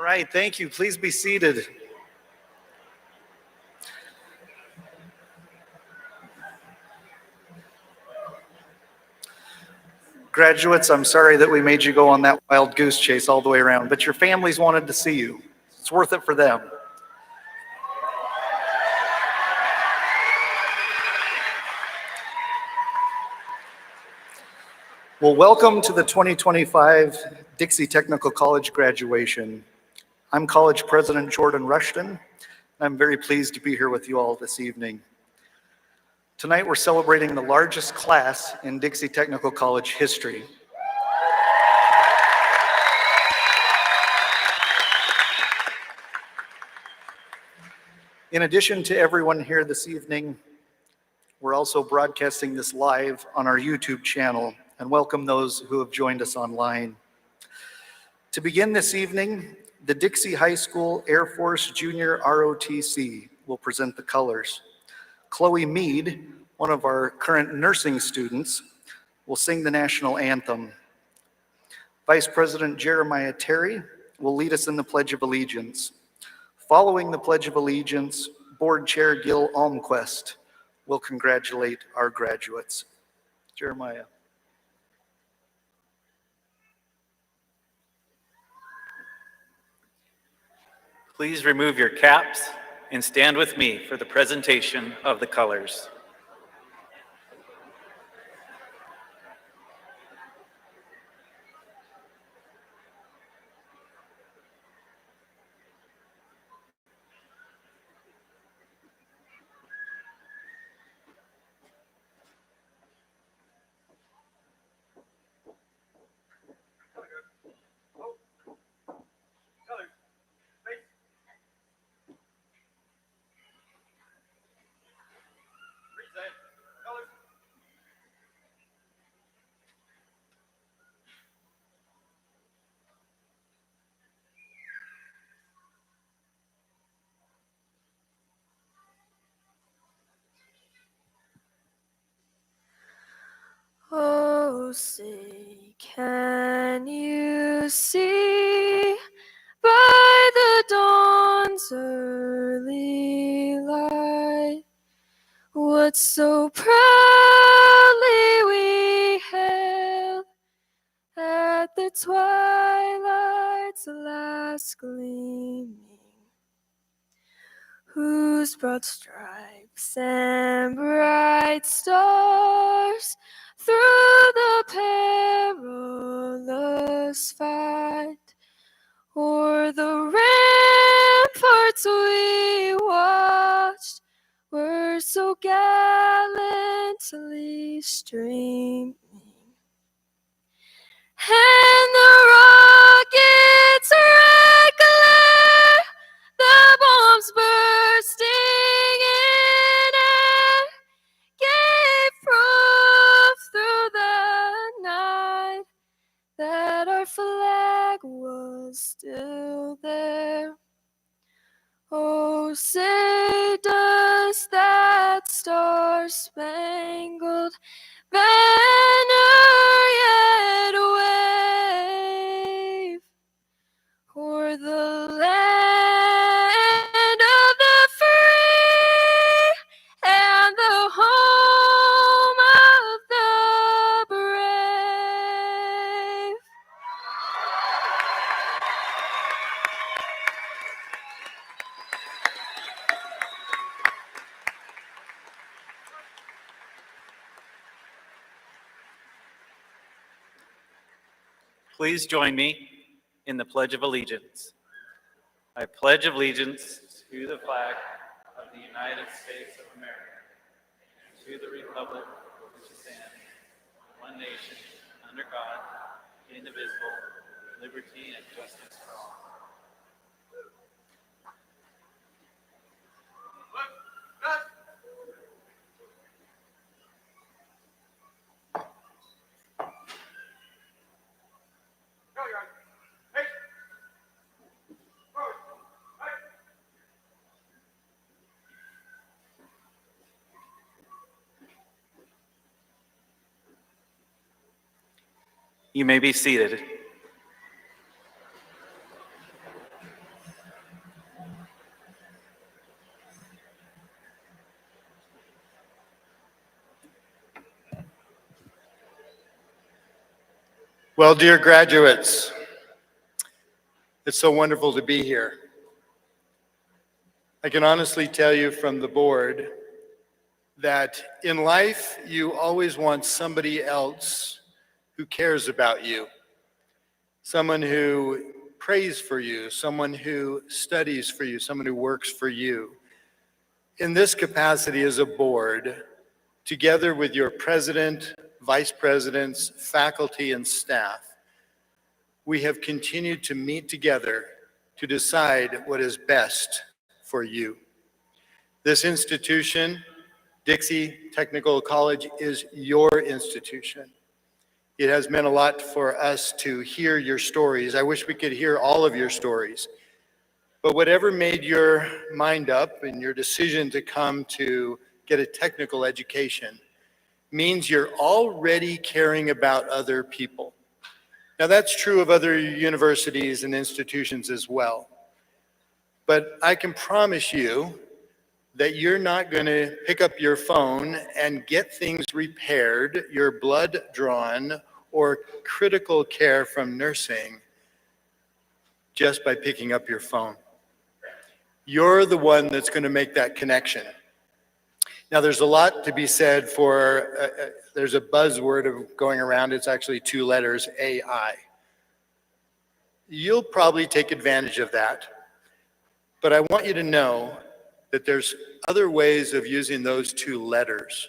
All right, thank you. Please be seated. Graduates, I'm sorry that we made you go on that wild goose chase all the way around, but your families wanted to see you. It's worth it for them. Well, welcome to the 2025 Dixie Technical College graduation. I'm College President Jordan Rushton. I'm very pleased to be here with you all this evening. Tonight we're celebrating the largest class in Dixie Technical College history. In addition to everyone here this evening, we're also broadcasting this live on our YouTube channel and welcome those who have joined us online. To begin this evening, the Dixie High School Air Force Junior ROTC will present the colors. Chloe Mead, one of our current nursing students, will sing the national anthem. Vice President Jeremiah Terry will lead us in the Pledge of Allegiance. Following the Pledge of Allegiance, Board Chair Gil Almquist will congratulate our graduates. Jeremiah. Please remove your caps and stand with me for the presentation of the colors. Oh, say, can you see by the dawn's early light what so proudly we hailed at the twilight's last gleaming, whose broad stripes and bright stars through the perilous fight o'er the ramparts we watched were so gallantly streaming, and the rockets' red glare, the bombs bursting in air, gave proof through the night that our flag was still there. Oh, say does that star-spangled banner yet wave o'er the land of the free and the home of the brave? Please join me in the Pledge of Allegiance. I pledge allegiance to the flag of the United States of America, and to the republic which stands, one nation, under God, indivisible, with liberty and justice for all. You may be seated. Well, dear graduates, it's so wonderful to be here. I can honestly tell you from the board that in life, you always want somebody else who cares about you, someone who prays for you, someone who studies for you, someone who works for you. In this capacity as a board, together with your president, vice presidents, faculty, and staff, we have continued to meet together to decide what is best for you. This institution, Dixie Technical College, is your institution. It has meant a lot for us to hear your stories. I wish we could hear all of your stories. But whatever made your mind up and your decision to come to get a technical education means you're already caring about other people. Now that's true of other universities and institutions as well. But I can promise you that you're not going to pick up your phone and get things repaired, your blood drawn, or critical care from nursing just by picking up your phone. You're the one that's going to make that connection. Now, there's a lot to be said for, there's a buzzword of going around, it's actually 2 letters, AI. You'll probably take advantage of that, but I want you to know that there's other ways of using those 2 letters.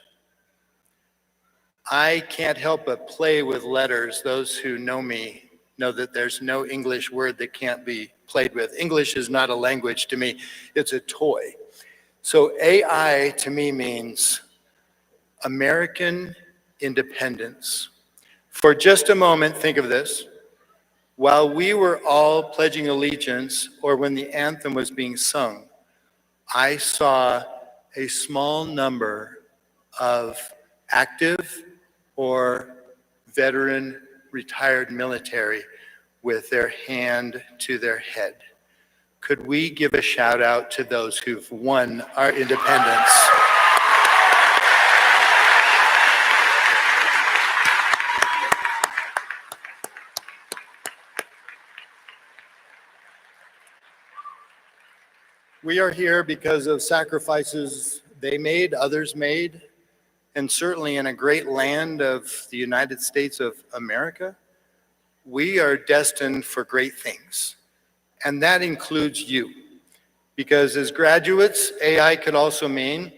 I can't help but play with letters. Those who know me know that there's no English word that can't be played with. English is not a language to me, it's a toy. So AI to me means American independence. For just a moment, think of this. While we were all pledging allegiance, or when the anthem was being sung, I saw a small number of active or veteran retired military with their hand to their head. Could we give a shout out to those who've won our independence? We are here because of sacrifices they made, others made, and certainly in a great land of the United States of America, we are destined for great things. And that includes you. Because as graduates, AI could also mean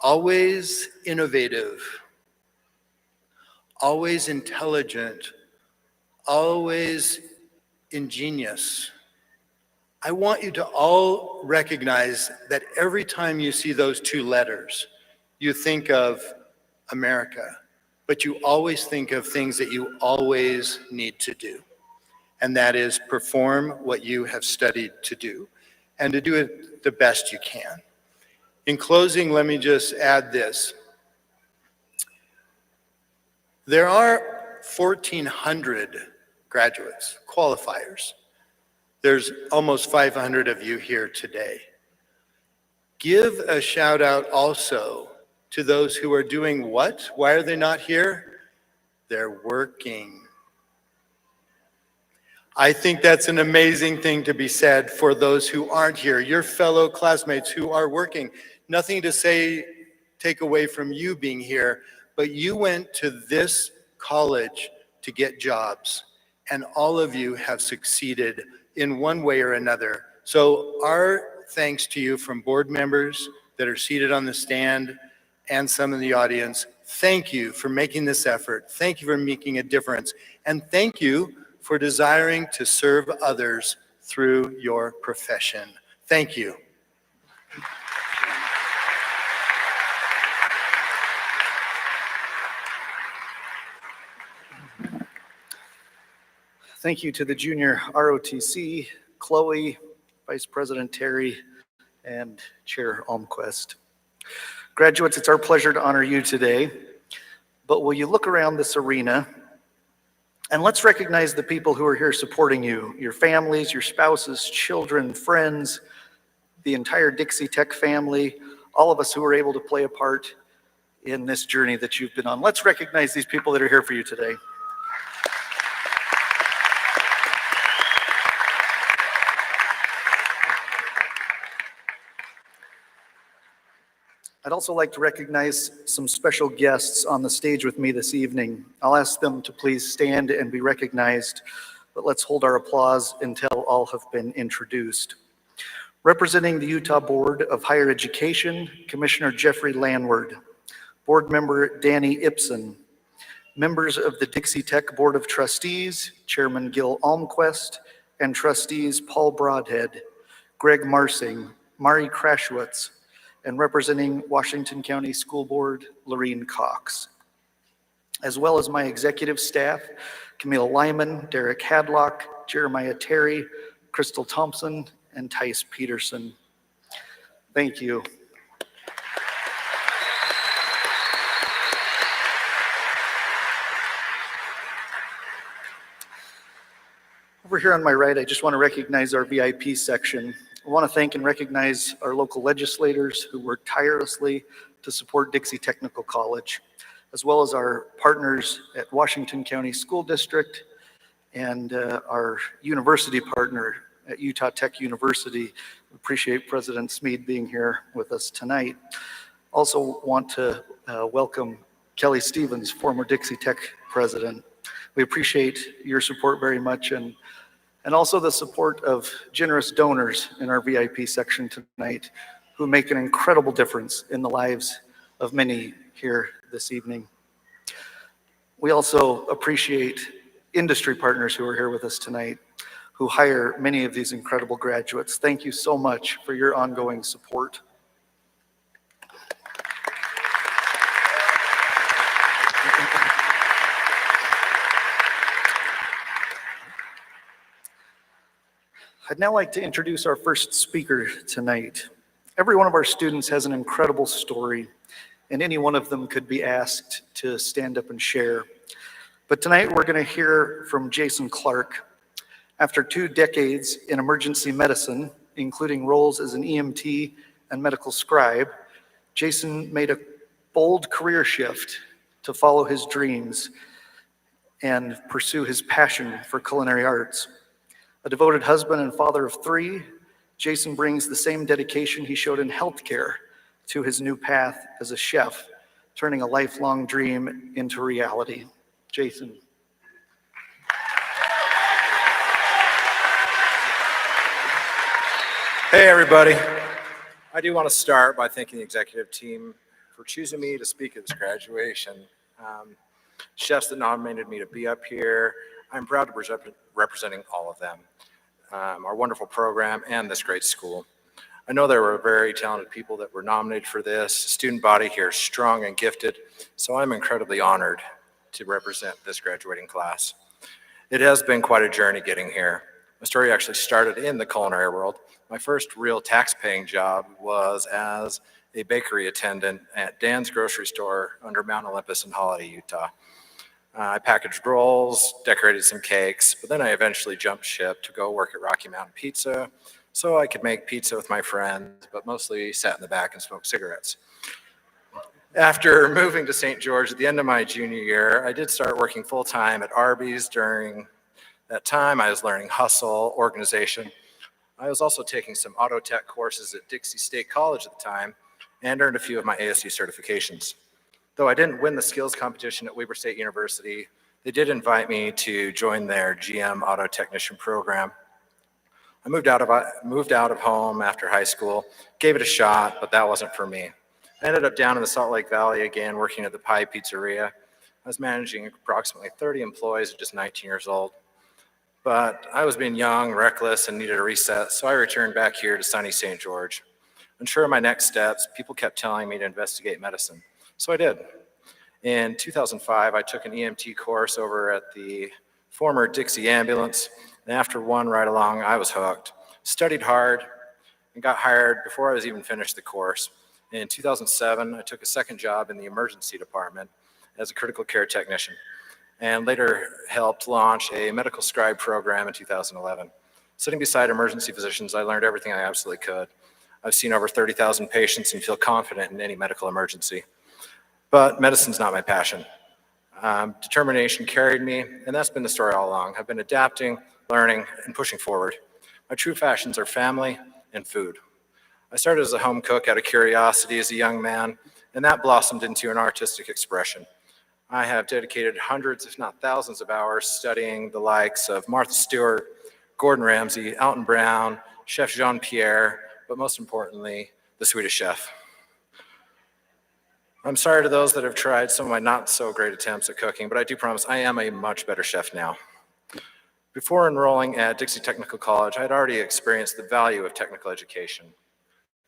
always innovative, always intelligent, always ingenious. I want you to all recognize that every time you see those 2 letters, you think of America, but you always think of things that you always need to do. And that is perform what you have studied to do, and to do it the best you can. In closing, let me just add this. There are 1,400 graduates, qualifiers. There's almost 500 of you here today. Give a shout out also to those who are doing what? Why are they not here? They're working. I think that's an amazing thing to be said for those who aren't here, your fellow classmates who are working. Nothing to say, take away from you being here, but you went to this college to get jobs, and all of you have succeeded in one way or another. So our thanks to you from board members that are seated on the stand and some in the audience. Thank you for making this effort. Thank you for making a difference. And thank you for desiring to serve others through your profession. Thank you. Thank you to the junior ROTC, Chloe, Vice President Terry, and Chair Almquist. Graduates, it's our pleasure to honor you today, but will you look around this arena and let's recognize the people who are here supporting you, your families, your spouses, children, friends, the entire Dixie Tech family, all of us who are able to play a part in this journey that you've been on. Let's recognize these people that are here for you today. I'd also like to recognize some special guests on the stage with me this evening. I'll ask them to please stand and be recognized, but let's hold our applause until all have been introduced. Representing the Utah Board of Higher Education, Commissioner Jeffrey Landward, Board Member Danny Ipson, members of the Dixie Tech Board of Trustees, Chairman Gil Almquist, and Trustees Paul Broadhead, Greg Marsing, Mari Krashwitz, and representing Washington County School Board, Lorene Cox, as well as my executive staff, Camille Lyman, Derek Hadlock, Jeremiah Terry, Crystal Thompson, and Tice Peterson. Thank you. Over here on my right, I just want to recognize our VIP section. I want to thank and recognize our local legislators who work tirelessly to support Dixie Technical College, as well as our partners at Washington County School District and our university partner at Utah Tech University. We appreciate President Smead being here with us tonight. Also want to welcome Kelly Stevens, former Dixie Tech president. We appreciate your support very much, and also the support of generous donors in our VIP section tonight who make an incredible difference in the lives of many here this evening. We also appreciate industry partners who are here with us tonight who hire many of these incredible graduates. Thank you so much for your ongoing support. I'd now like to introduce our first speaker tonight. Every one of our students has an incredible story, and any one of them could be asked to stand up and share. But tonight we're going to hear from Jason Clark. After 2 decades in emergency medicine, including roles as an EMT and medical scribe, Jason made a bold career shift to follow his dreams and pursue his passion for culinary arts. A devoted husband and father of 3, Jason brings the same dedication he showed in healthcare to his new path as a chef, turning a lifelong dream into reality. Jason. Hey everybody. I do want to start by thanking the executive team for choosing me to speak at this graduation. Chefs that nominated me to be up here, I'm proud to be representing all of them, our wonderful program and this great school. I know there were very talented people that were nominated for this. The student body here is strong and gifted, so I'm incredibly honored to represent this graduating class. It has been quite a journey getting here. My story actually started in the culinary world. My first real tax-paying job was as a bakery attendant at Dan's grocery store under Mount Olympus in Holiday, Utah. I packaged rolls, decorated some cakes, but then I eventually jumped ship to go work at Rocky Mountain Pizza so I could make pizza with my friends, but mostly sat in the back and smoked cigarettes. After moving to St. George at the end of my junior year, I did start working full-time at Arby's. During that time, I was learning hustle, organization. I was also taking some auto tech courses at Dixie State College at the time and earned a few of my ASU certifications. Though I didn't win the skills competition at Weber State University, they did invite me to join their GM auto technician program. I moved out of home after high school, gave it a shot, but that wasn't for me. I ended up down in the Salt Lake Valley again, working at the Pie Pizzeria. I was managing approximately 30 employees at just 19 years old. But I was being young, reckless, and needed a reset, so I returned back here to sunny St. George. Unsure of my next steps, people kept telling me to investigate medicine, so I did. In 2005, I took an EMT course over at the former Dixie ambulance, and after one ride along, I was hooked. Studied hard, and got hired before I was even finished the course. In 2007, I took a second job in the emergency department as a critical care technician, and later helped launch a medical scribe program in 2011. Sitting beside emergency physicians, I learned everything I absolutely could. I've seen over 30,000 patients and feel confident in any medical emergency. But medicine's not my passion. Determination carried me, and that's been the story all along. I've been adapting, learning, and pushing forward. My true passions are family and food. I started as a home cook out of curiosity as a young man, and that blossomed into an artistic expression. I have dedicated hundreds, if not thousands of hours studying the likes of Martha Stewart, Gordon Ramsay, Alton Brown, Chef Jean-Pierre, but most importantly, the Swedish Chef. I'm sorry to those that have tried some of my not so great attempts at cooking, but I do promise I am a much better chef now. Before enrolling at Dixie Technical College, I had already experienced the value of technical education.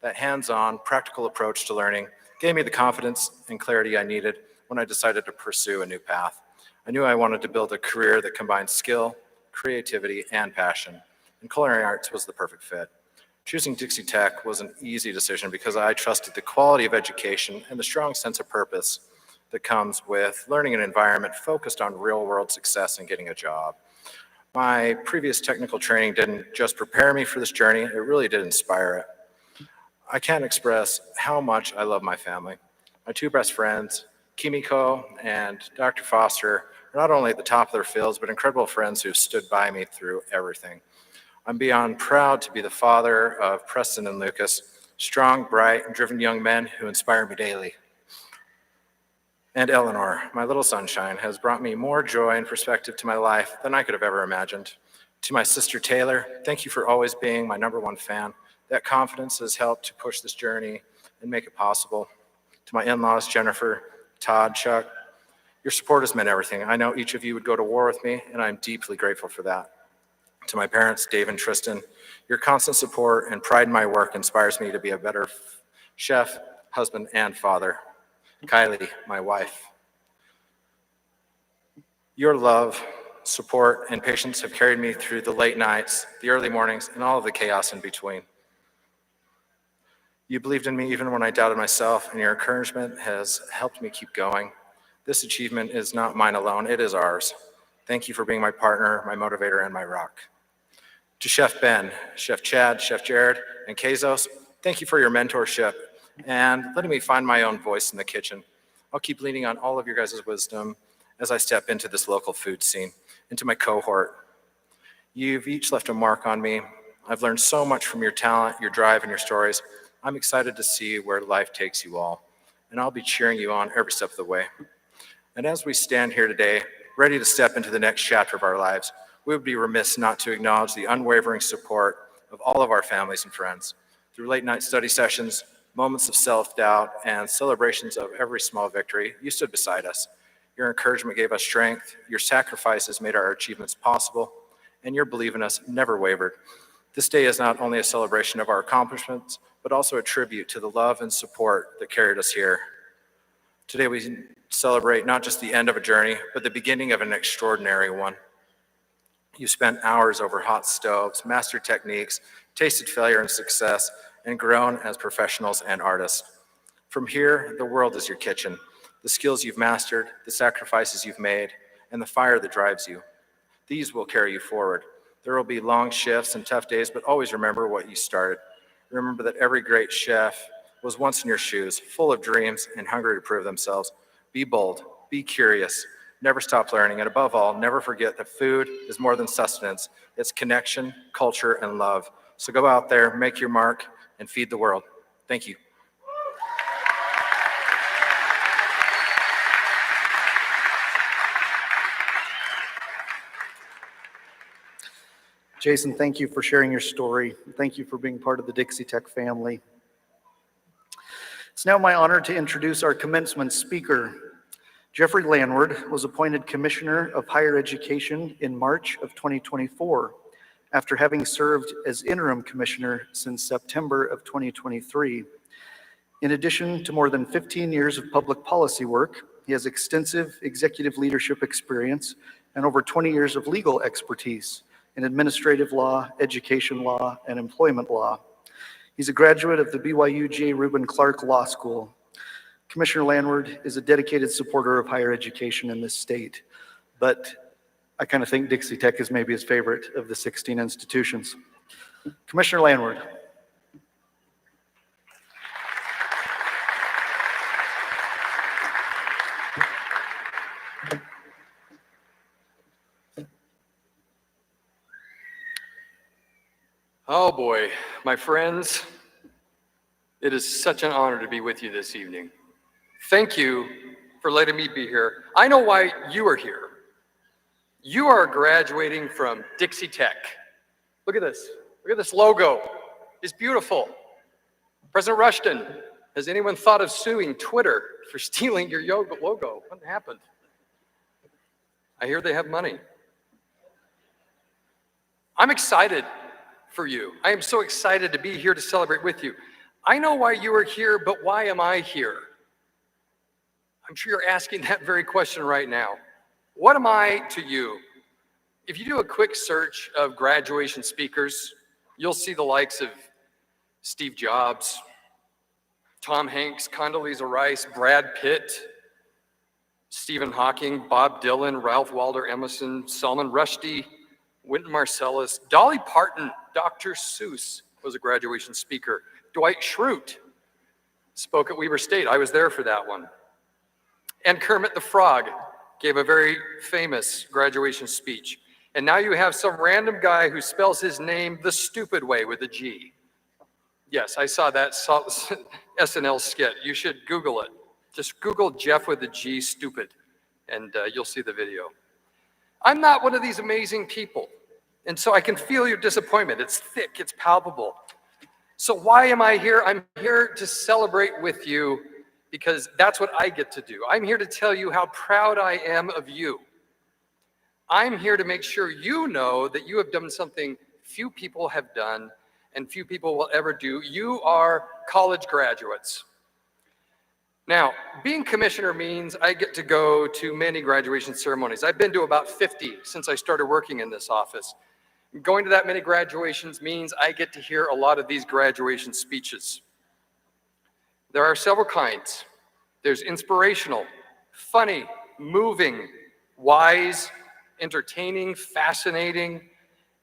That hands-on, practical approach to learning gave me the confidence and clarity I needed when I decided to pursue a new path. I knew I wanted to build a career that combined skill, creativity, and passion, and culinary arts was the perfect fit. Choosing Dixie Tech was an easy decision because I trusted the quality of education and the strong sense of purpose that comes with learning an environment focused on real-world success and getting a job. My previous technical training didn't just prepare me for this journey, it really did inspire it. I can't express how much I love my family. My two best friends, Kimiko and Dr. Foster, are not only at the top of their fields, but incredible friends who have stood by me through everything. I'm beyond proud to be the father of Preston and Lucas, strong, bright, and driven young men who inspire me daily. And Eleanor, my little sunshine, has brought me more joy and perspective to my life than I could have ever imagined. To my sister Taylor, thank you for always being my #1 fan. That confidence has helped to push this journey and make it possible. To my in-laws, Jennifer, Todd, Chuck, your support has meant everything. I know each of you would go to war with me, and I'm deeply grateful for that. To my parents, Dave and Tristan, your constant support and pride in my work inspires me to be a better chef, husband, and father. Kylie, my wife. Your love, support, and patience have carried me through the late nights, the early mornings, and all of the chaos in between. You believed in me even when I doubted myself, and your encouragement has helped me keep going. This achievement is not mine alone, it is ours. Thank you for being my partner, my motivator, and my rock. To Chef Ben, Chef Chad, Chef Jared, and Kezos, thank you for your mentorship and letting me find my own voice in the kitchen. I'll keep leaning on all of your guys' wisdom as I step into this local food scene, into my cohort. You've each left a mark on me. I've learned so much from your talent, your drive, and your stories. I'm excited to see where life takes you all, and I'll be cheering you on every step of the way. And as we stand here today, ready to step into the next chapter of our lives, we would be remiss not to acknowledge the unwavering support of all of our families and friends. Through late night study sessions, moments of self-doubt, and celebrations of every small victory, you stood beside us. Your encouragement gave us strength, your sacrifices made our achievements possible, and your belief in us never wavered. This day is not only a celebration of our accomplishments, but also a tribute to the love and support that carried us here. Today we celebrate not just the end of a journey, but the beginning of an extraordinary one. You spent hours over hot stoves, mastered techniques, tasted failure and success, and grown as professionals and artists. From here, the world is your kitchen. The skills you've mastered, the sacrifices you've made, and the fire that drives you. These will carry you forward. There will be long shifts and tough days, but always remember what you started. Remember that every great chef was once in your shoes, full of dreams and hungry to prove themselves. Be bold, be curious, never stop learning, and above all, never forget that food is more than sustenance. It's connection, culture, and love. So go out there, make your mark, and feed the world. Thank you. Jason, thank you for sharing your story. Thank you for being part of the Dixie Tech family. It's now my honor to introduce our commencement speaker. Jeffrey Landward was appointed Commissioner of Higher Education in March of 2024, after having served as interim commissioner since September of 2023. In addition to more than 15 years of public policy work, he has extensive executive leadership experience and over 20 years of legal expertise in administrative law, education law, and employment law. He's a graduate of the BYU J. Reuben Clark Law School. Commissioner Landward is a dedicated supporter of higher education in this state, but I kind of think Dixie Tech is maybe his favorite of the 16 institutions. Commissioner Landward. Oh boy, my friends, It is such an honor to be with you this evening. Thank you for letting me be here. I know why you are here. You are graduating from Dixie Tech. Look at this. Look at this logo. It's beautiful. President Rushton, has anyone thought of suing Twitter for stealing your logo? What happened? I hear they have money. I'm excited for you. I am so excited to be here to celebrate with you. I know why you are here, but why am I here? I'm sure you're asking that very question right now. What am I to you? If you do a quick search of graduation speakers, you'll see the likes of Steve Jobs, Tom Hanks, Condoleezza Rice, Brad Pitt, Stephen Hawking, Bob Dylan, Ralph Waldo Emerson, Salman Rushdie, Wynton Marsalis, Dolly Parton, Dr. Seuss was a graduation speaker. Dwight Schrute spoke at Weber State. I was there for that one. And Kermit the Frog gave a very famous graduation speech. And now you have some random guy who spells his name the stupid way with a G. Yes, I saw that SNL skit. You should Google it. Just Google Jeff with a G stupid, and you'll see the video. I'm not one of these amazing people, and so I can feel your disappointment. It's thick, it's palpable. So why am I here? I'm here to celebrate with you because that's what I get to do. I'm here to tell you how proud I am of you. I'm here to make sure you know that you have done something few people have done and few people will ever do. You are college graduates. Now, being commissioner means I get to go to many graduation ceremonies. I've been to about 50 since I started working in this office. Going to that many graduations means I get to hear a lot of these graduation speeches. There are several kinds. There's inspirational, funny, moving, wise, entertaining, fascinating,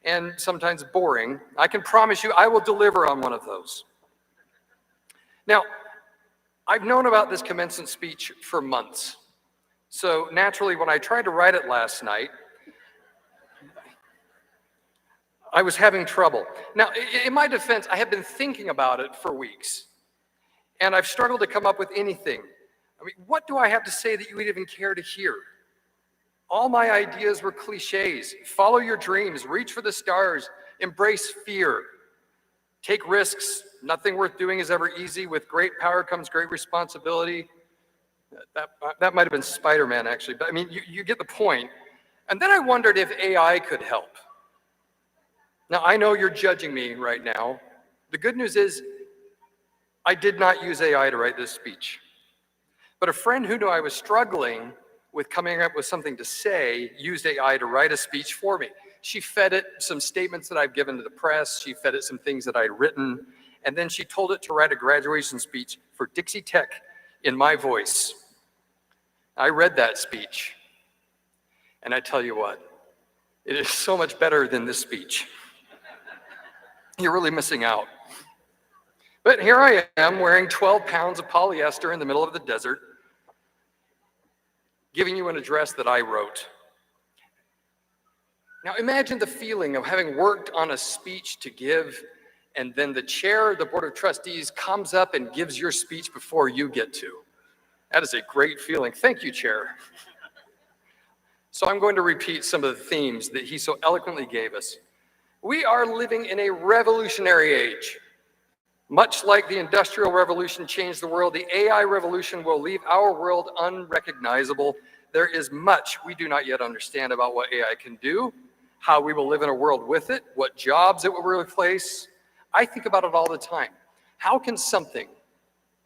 and sometimes boring. I can promise you I will deliver on one of those. Now, I've known about this commencement speech for months. So naturally, when I tried to write it last night, I was having trouble. Now, in my defense, I have been thinking about it for weeks, and I've struggled to come up with anything. I mean, what do I have to say that you would even care to hear? All my ideas were cliches. Follow your dreams, reach for the stars, embrace fear, take risks. Nothing worth doing is ever easy. With great power comes great responsibility. That might have been Spider-Man, actually, but I mean, you get the point. And then I wondered if AI could help. Now, I know you're judging me right now. The good news is I did not use AI to write this speech. But a friend who knew I was struggling with coming up with something to say used AI to write a speech for me. She fed it some statements that I've given to the press. She fed it some things that I'd written. And then she told it to write a graduation speech for Dixie Tech in my voice. I read that speech. And I tell you what, it is so much better than this speech. You're really missing out. But here I am wearing 12 pounds of polyester in the middle of the desert, giving you an address that I wrote. Now imagine the feeling of having worked on a speech to give, and then the chair of the Board of Trustees comes up and gives your speech before you get to. That is a great feeling. Thank you, Chair. So I'm going to repeat some of the themes that he so eloquently gave us. We are living in a revolutionary age. Much like the Industrial Revolution changed the world, the AI revolution will leave our world unrecognizable. There is much we do not yet understand about what AI can do, how we will live in a world with it, what jobs it will replace. I think about it all the time. How can something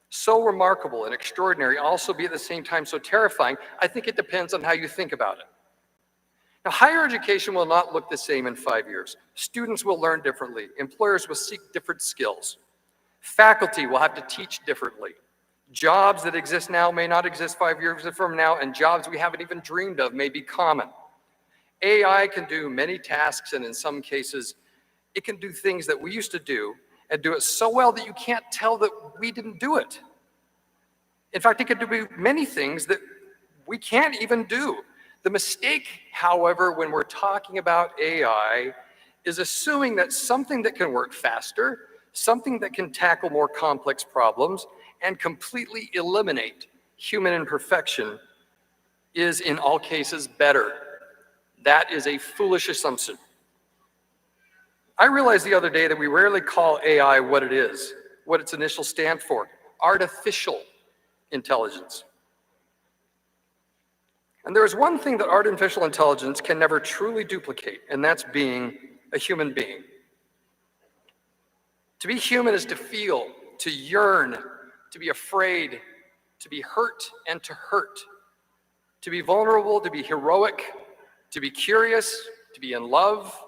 so remarkable and extraordinary also be at the same time so terrifying? I think it depends on how you think about it. Now, higher education will not look the same in 5 years. Students will learn differently. Employers will seek different skills. Faculty will have to teach differently. Jobs that exist now may not exist 5 years from now, and jobs we haven't even dreamed of may be common. AI can do many tasks, and in some cases, it can do things that we used to do and do it so well that you can't tell that we didn't do it. In fact, it can do many things that we can't even do. The mistake, however, when we're talking about AI is assuming that something that can work faster, something that can tackle more complex problems and completely eliminate human imperfection, is in all cases better. That is a foolish assumption. I realized the other day that we rarely call AI what it is, what its initials stand for: artificial intelligence. And there is one thing that artificial intelligence can never truly duplicate, and that's being a human being. To be human is to feel, to yearn, to be afraid, to be hurt and to hurt, to be vulnerable, to be heroic, to be curious, to be in love,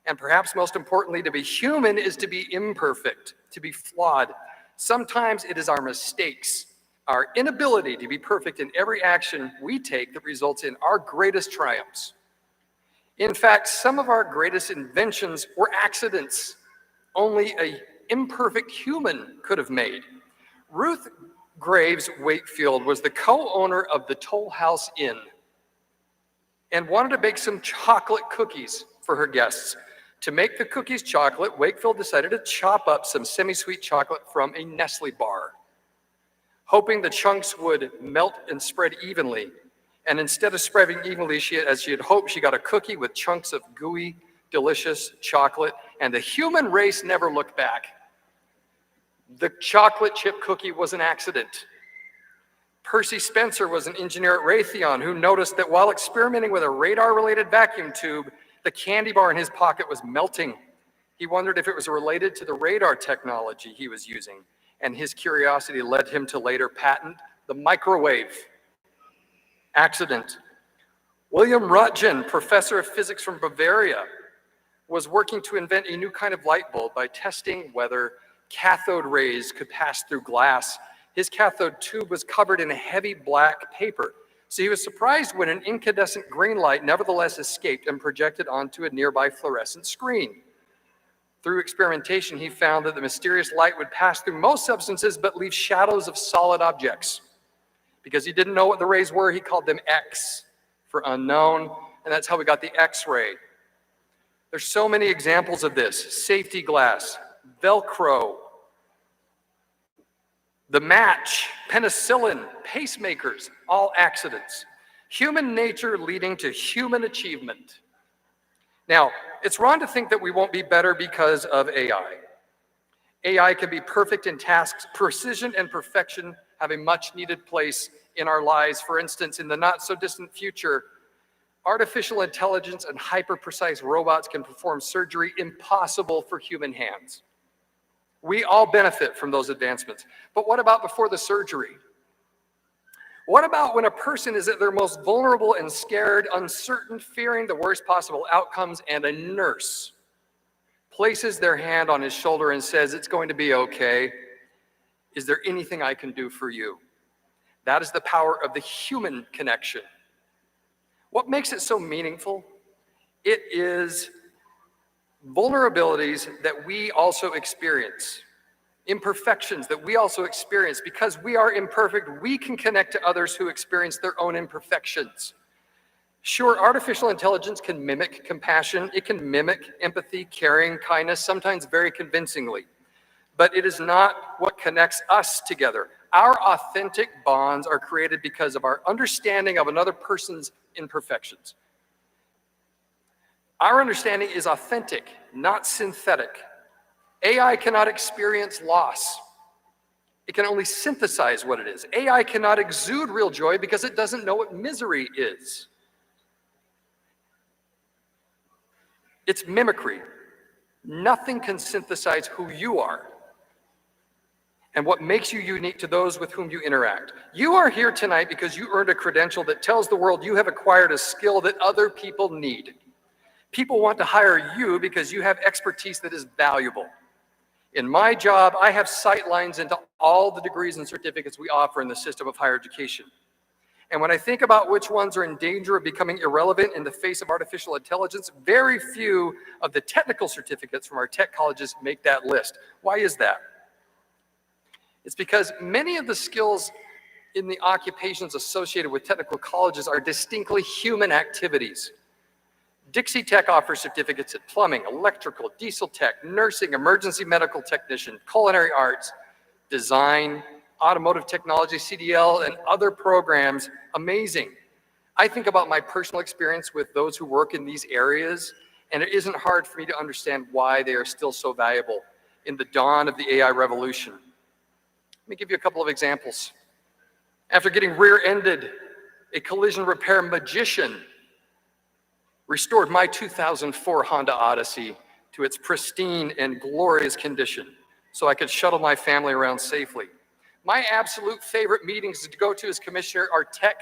and perhaps most importantly, to be human is to be imperfect, to be flawed. Sometimes it is our mistakes, our inability to be perfect in every action we take that results in our greatest triumphs. In fact, some of our greatest inventions were accidents only an imperfect human could have made. Ruth Graves Wakefield was the co-owner of the Toll House Inn and wanted to bake some chocolate cookies for her guests. To make the cookies chocolate, Wakefield decided to chop up some semi-sweet chocolate from a Nestle bar, hoping the chunks would melt and spread evenly. And instead of spreading evenly, as she had hoped, she got a cookie with chunks of gooey, delicious chocolate, and the human race never looked back. The chocolate chip cookie was an accident. Percy Spencer was an engineer at Raytheon who noticed that while experimenting with a radar-related vacuum tube, the candy bar in his pocket was melting. He wondered if it was related to the radar technology he was using, and his curiosity led him to later patent the microwave. Accident. William Röntgen, professor of physics from Bavaria, was working to invent a new kind of light bulb by testing whether cathode rays could pass through glass. His cathode tube was covered in a heavy black paper, so he was surprised when an incandescent green light nevertheless escaped and projected onto a nearby fluorescent screen. Through experimentation, he found that the mysterious light would pass through most substances but leave shadows of solid objects. Because he didn't know what the rays were, he called them X for unknown, and that's how we got the X-ray. There's so many examples of this: safety glass, Velcro, the match, penicillin, pacemakers, all accidents. Human nature leading to human achievement. Now, it's wrong to think that we won't be better because of AI. AI can be perfect in tasks. Precision and perfection have a much needed place in our lives. For instance, in the not so distant future, artificial intelligence and hyper-precise robots can perform surgery impossible for human hands. We all benefit from those advancements. But what about before the surgery? What about when a person is at their most vulnerable and scared, uncertain, fearing the worst possible outcomes, and a nurse places their hand on his shoulder and says, "It's going to be okay. Is there anything I can do for you?" That is the power of the human connection. What makes it so meaningful? It is vulnerabilities that we also experience, imperfections that we also experience. Because we are imperfect, we can connect to others who experience their own imperfections. Sure, artificial intelligence can mimic compassion, it can mimic empathy, caring, kindness, sometimes very convincingly. But it is not what connects us together. Our authentic bonds are created because of our understanding of another person's imperfections. Our understanding is authentic, not synthetic. AI cannot experience loss. It can only synthesize what it is. AI cannot exude real joy because it doesn't know what misery is. It's mimicry. Nothing can synthesize who you are and what makes you unique to those with whom you interact. You are here tonight because you earned a credential that tells the world you have acquired a skill that other people need. People want to hire you because you have expertise that is valuable. In my job, I have sight lines into all the degrees and certificates we offer in the system of higher education. And when I think about which ones are in danger of becoming irrelevant in the face of artificial intelligence, very few of the technical certificates from our tech colleges make that list. Why is that? It's because many of the skills in the occupations associated with technical colleges are distinctly human activities. Dixie Tech offers certificates in plumbing, electrical, diesel tech, nursing, emergency medical technician, culinary arts, design, automotive technology, CDL, and other programs. Amazing. I think about my personal experience with those who work in these areas, and it isn't hard for me to understand why they are still so valuable in the dawn of the AI revolution. Let me give you a couple of examples. After getting rear-ended, a collision repair magician restored my 2004 Honda Odyssey to its pristine and glorious condition so I could shuttle my family around safely. My absolute favorite meetings to go to as commissioner are tech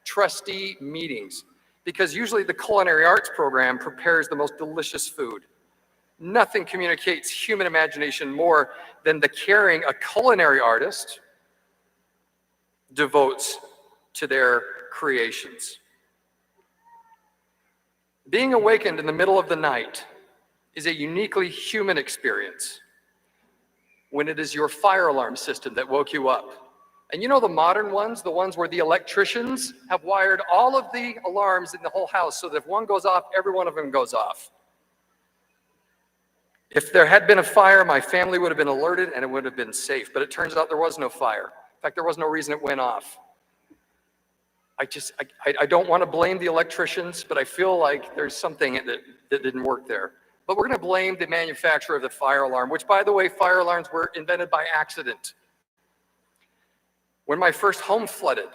trustee meetings, because usually the culinary arts program prepares the most delicious food. Nothing communicates human imagination more than the caring a culinary artist devotes to their creations. Being awakened in the middle of the night is a uniquely human experience when it is your fire alarm system that woke you up. And you know the modern ones, the ones where the electricians have wired all of the alarms in the whole house so that if one goes off, every one of them goes off. If there had been a fire, my family would have been alerted and it would have been safe, but it turns out there was no fire. In fact, there was no reason it went off. I don't want to blame the electricians, but I feel like there's something that didn't work there. But we're going to blame the manufacturer of the fire alarm, which, by the way, fire alarms were invented by accident. When my first home flooded,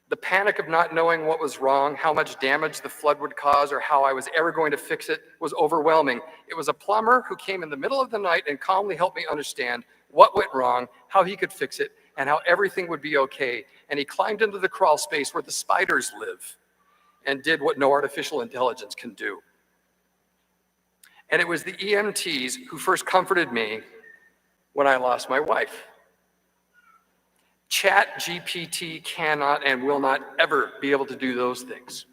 the panic of not knowing what was wrong, how much damage the flood would cause, or how I was ever going to fix it was overwhelming. It was a plumber who came in the middle of the night and calmly helped me understand what went wrong, how he could fix it, and how everything would be okay. And he climbed into the crawl space where the spiders live and did what no artificial intelligence can do. And it was the EMTs who first comforted me when I lost my wife. ChatGPT cannot and will not ever be able to do those things.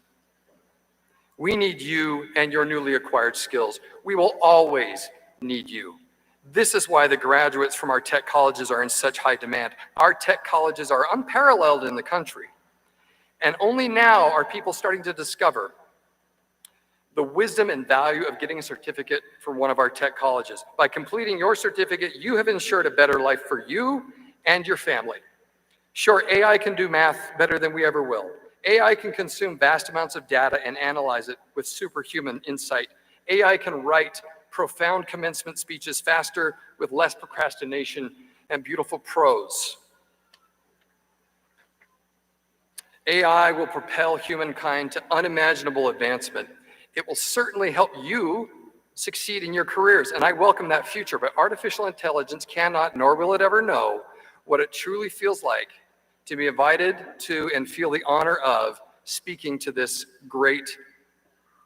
We need you and your newly acquired skills. We will always need you. This is why the graduates from our tech colleges are in such high demand. Our tech colleges are unparalleled in the country. And only now are people starting to discover the wisdom and value of getting a certificate from one of our tech colleges. By completing your certificate, you have ensured a better life for you and your family. Sure, AI can do math better than we ever will. AI can consume vast amounts of data and analyze it with superhuman insight. AI can write profound commencement speeches faster with less procrastination and beautiful prose. AI will propel humankind to unimaginable advancement. It will certainly help you succeed in your careers, and I welcome that future, but artificial intelligence cannot, nor will it ever know, what it truly feels like to be invited to and feel the honor of speaking to this great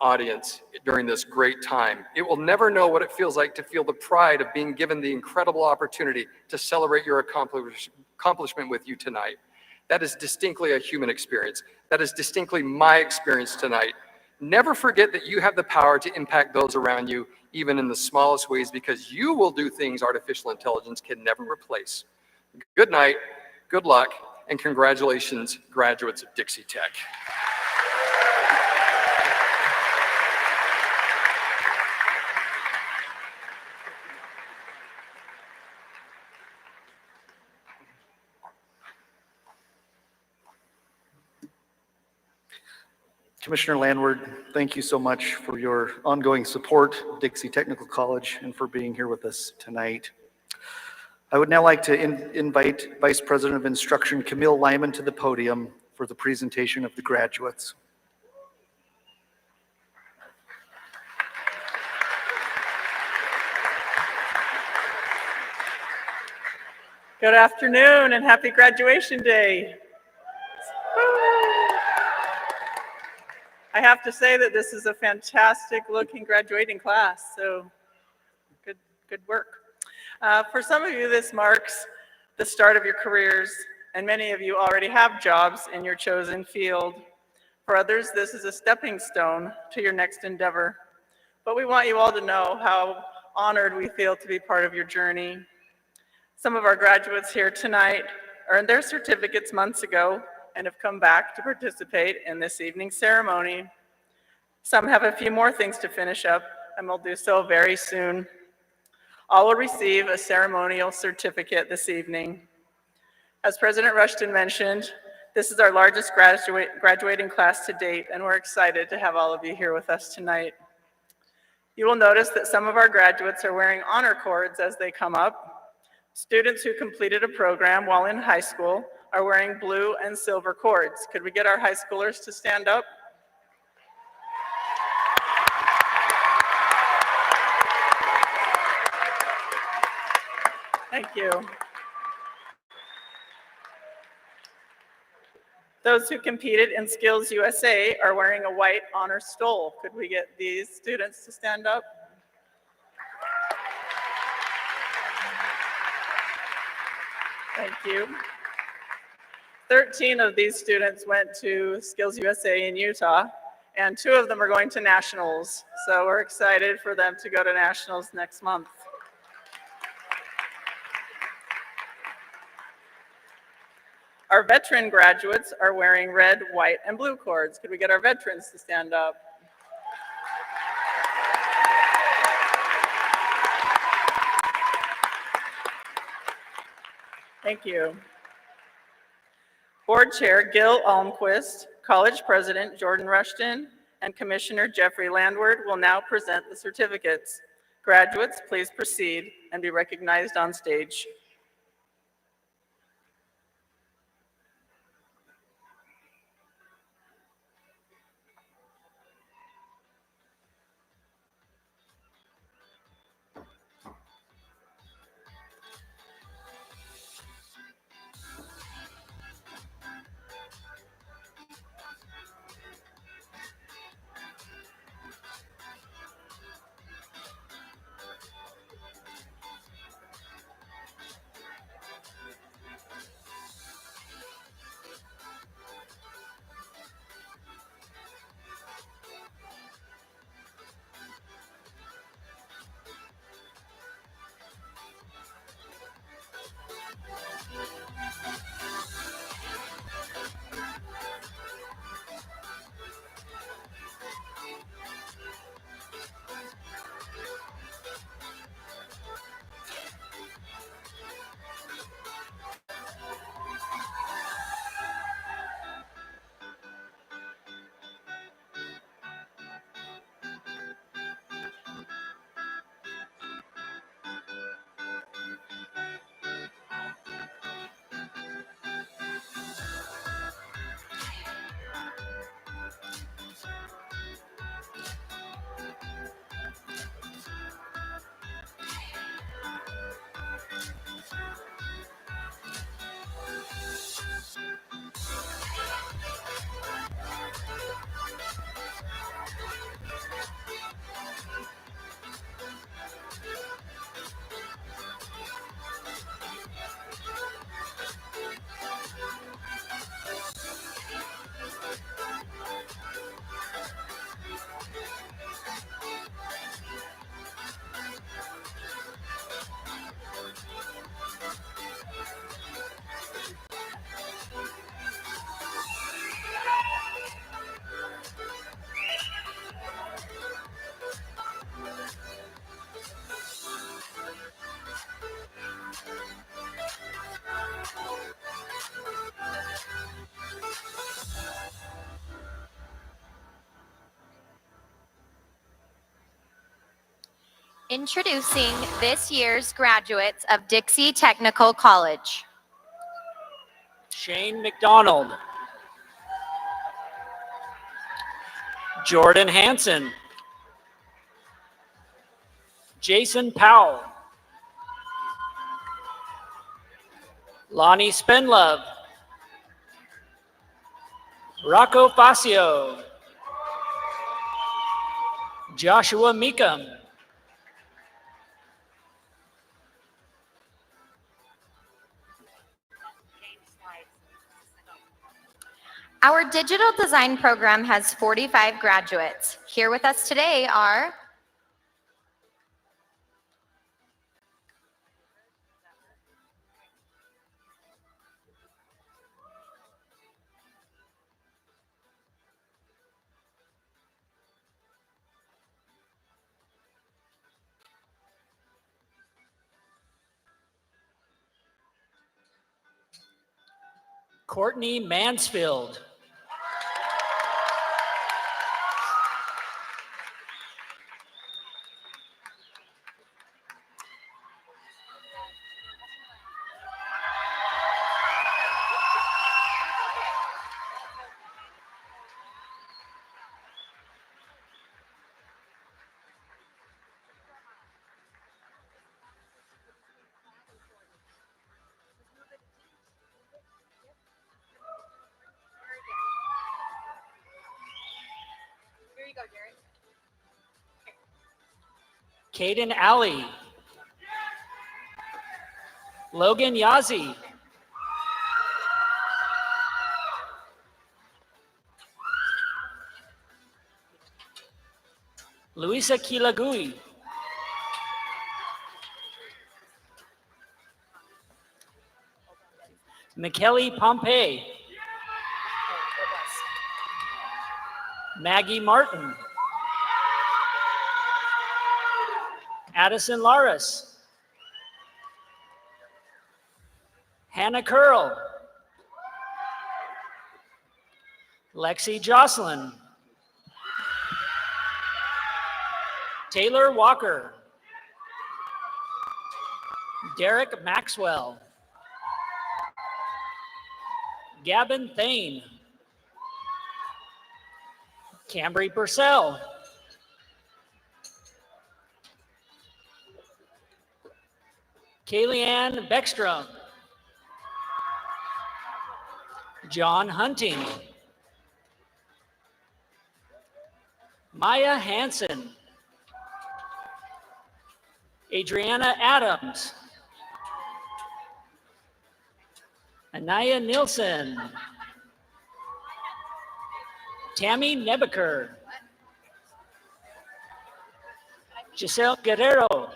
audience during this great time. It will never know what it feels like to feel the pride of being given the incredible opportunity to celebrate your accomplishment with you tonight. That is distinctly a human experience. That is distinctly my experience tonight. Never forget that you have the power to impact those around you, even in the smallest ways, because you will do things artificial intelligence can never replace. Good night, good luck, and congratulations, graduates of Dixie Tech. Commissioner Landward, thank you so much for your ongoing support of Dixie Technical College and for being here with us tonight. I would now like to invite Vice President of Instruction Camille Lyman to the podium for the presentation of the graduates. Good afternoon and happy graduation day. I have to say that this is a fantastic looking graduating class, so good work. For some of you, this marks the start of your careers, and many of you already have jobs in your chosen field. For others, this is a stepping stone to your next endeavor. But we want you all to know how honored we feel to be part of your journey. Some of our graduates here tonight earned their certificates months ago and have come back to participate in this evening's ceremony. Some have a few more things to finish up and will do so very soon. All will receive a ceremonial certificate this evening. As President Rushton mentioned, this is our largest graduating class to date, and we're excited to have all of you here with us tonight. You will notice that some of our graduates are wearing honor cords as they come up. Students who completed a program while in high school are wearing blue and silver cords. Could we get our high schoolers to stand up? Thank you. Those who competed in Skills USA are wearing a white honor stole. Could we get these students to stand up? Thank you. 13 of these students went to Skills USA in Utah, and 2 of them are going to nationals. So we're excited for them to go to nationals next month. Our veteran graduates are wearing red, white, and blue cords. Could we get our veterans to stand up? Thank you. Board Chair Gil Almquist, College President Jordan Rushton, and Commissioner Jeffrey Landward will now present the certificates. Graduates, please proceed and be recognized on stage. Introducing this year's graduates of Dixie Technical College. Shane McDonald. Jordan Hansen. Jason Powell. Lonnie Spenlove. Rocco Facio. Joshua Meekum. Our digital design program has 45 graduates. Here with us today are Courtney Mansfield. Caden Alley. Logan Yazi. Luisa Kilagui. McKelly Pompey. Maggie Martin. Addison Laris. Hannah Curl. Lexi Jocelyn. Taylor Walker. Derek Maxwell. Gavin Thane. Cambry Purcell. Kayleanne Beckstrom. John Hunting. Maya Hansen. Adriana Adams. Anaya Nilsson. Tammy Nebeker. Giselle Guerrero.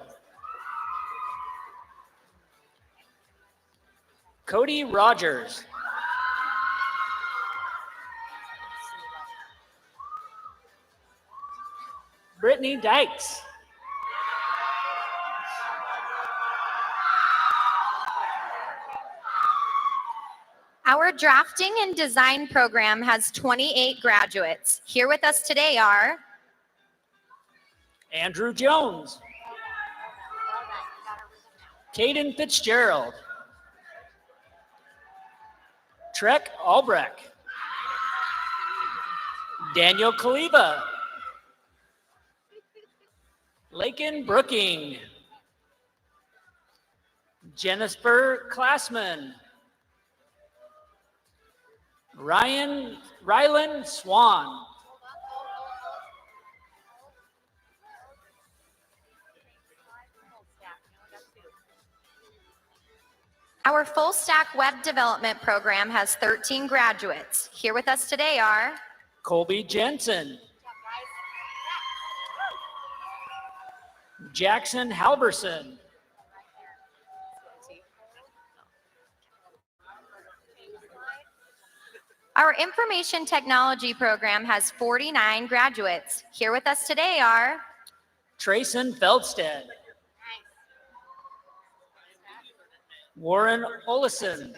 Cody Rogers. Brittany Dykes. Our drafting and design program has 28 graduates. Here with us today are Andrew Jones. Caden Fitzgerald. Trek Albrecht. Daniel Kaliba. Lakin Brooking. Jennifer Klassman. Rylan Swan. our full stack web development program has 13 graduates. Here with us today are Colby Jensen. Jackson Halverson. our information technology program has 49 graduates. Here with us today are Trayson Feldstead. Warren Olison.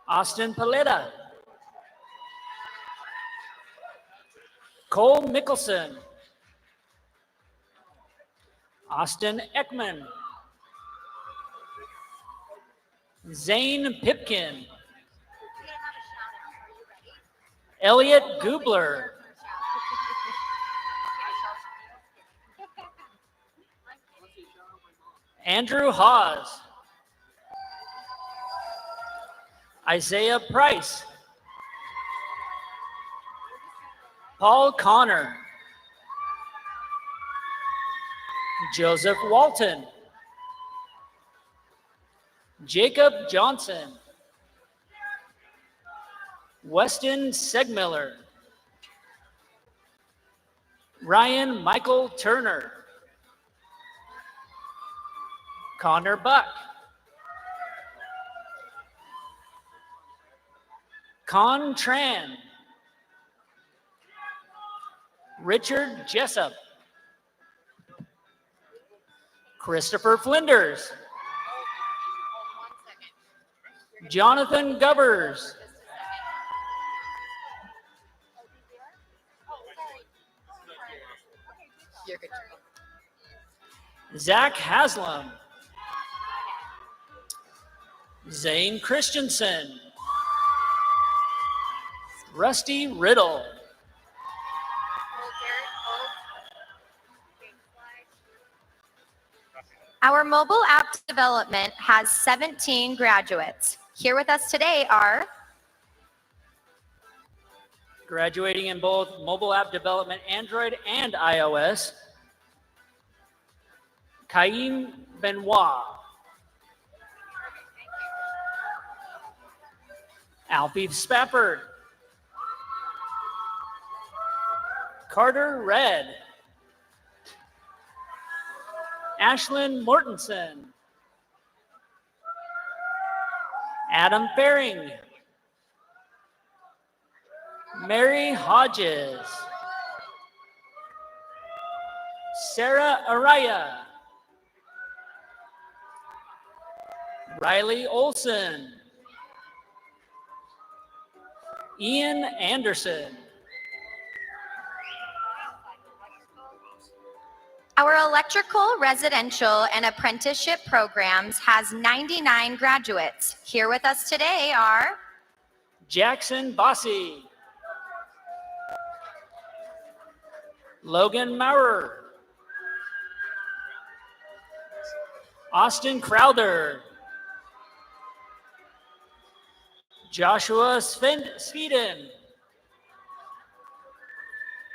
Austin Paletta. Cole Mickelson. Austin Ekman. Zane Pipkin. Elliot Gubler. Andrew Hawes. Isaiah Price. Paul Connor. Joseph Walton. Jacob Johnson. Weston Segmiller. Ryan Michael Turner. Connor Buck. Con Tran. Richard Jessup. Christopher Flinders. Jonathan Gubbers. Zach Haslam. Zane Christensen. Rusty Riddle. Our mobile app development has 17 graduates. Here with us today are Graduating in both mobile app development, Android and iOS, Kaim Benoit. Alfie Spafford. Carter Red. Ashlyn Mortensen. Adam Faring. Mary Hodges. Sarah Araya. Riley Olson. Ian Anderson. our electrical, residential, and apprenticeship programs has 99 graduates. Here with us today are Jackson Bossy. Logan Maurer. Austin Crowther. Joshua Sveden.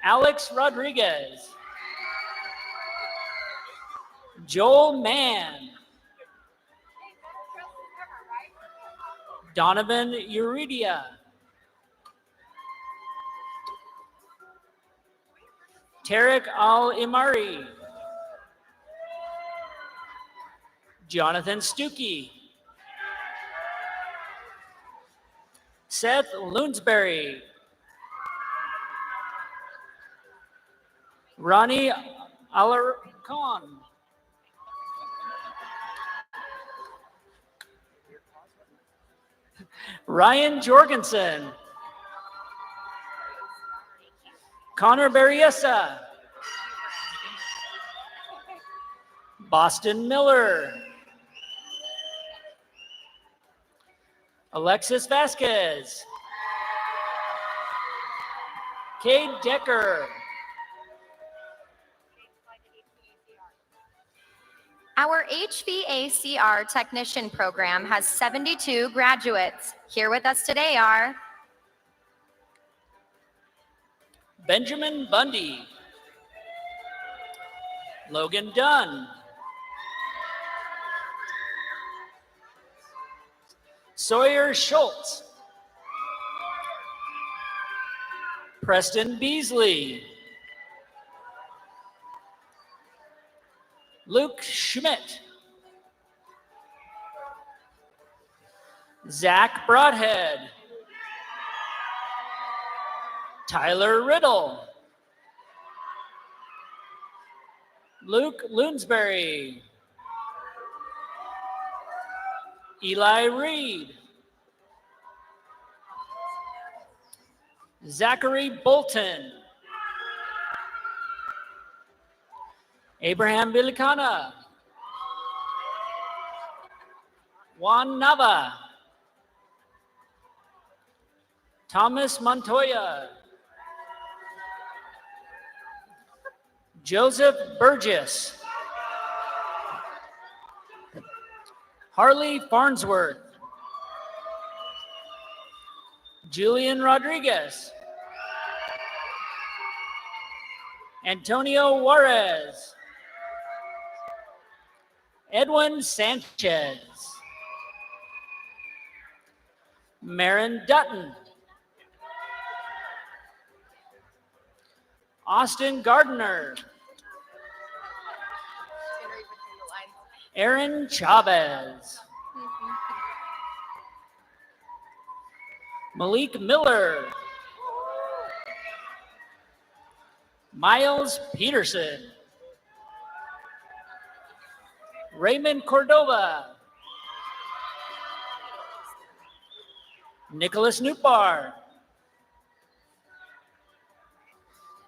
Alex Rodriguez. Joel Mann. Donovan Uridia. Tarek Al-Imari. Jonathan Stuckey. Seth Loonsberry. Ronnie Alarcon. Ryan Jorgensen. Connor Berriesa. Boston Miller. Alexis Vasquez. Cade Decker. our HVACR technician program has 72 graduates. Here with us today are Benjamin Bundy. Logan Dunn. Sawyer Schultz. Preston Beasley. Luke Schmidt. Zach Broadhead. Tyler Riddle. Luke Loonsberry. Eli Reed. Zachary Bolton. Abraham Vilicana. Juan Nava. Thomas Montoya. Joseph Burgess. Harley Farnsworth. Julian Rodriguez. Antonio Juarez. Edwin Sanchez. Marin Dutton. Austin Gardner. Aaron Chavez. Malik Miller. Miles Peterson. Raymond Cordova. Nicholas Newbar,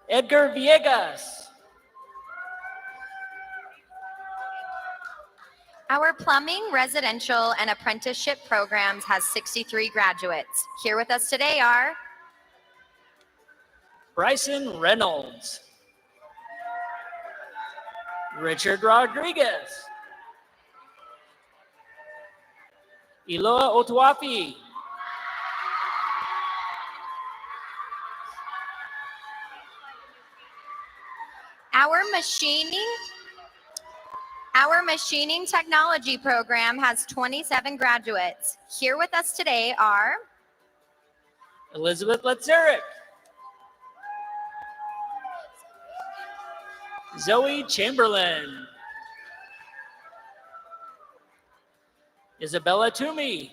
Edgar Villegas, Our plumbing, residential, and apprenticeship programs has 63 graduates. Here with us today are Bryson Reynolds, Richard Rodriguez, Iloa Otuafi, Our machining technology program has 27 graduates. Here with us today are Elizabeth Letzerick, Zoe Chamberlain, Isabella Toomey,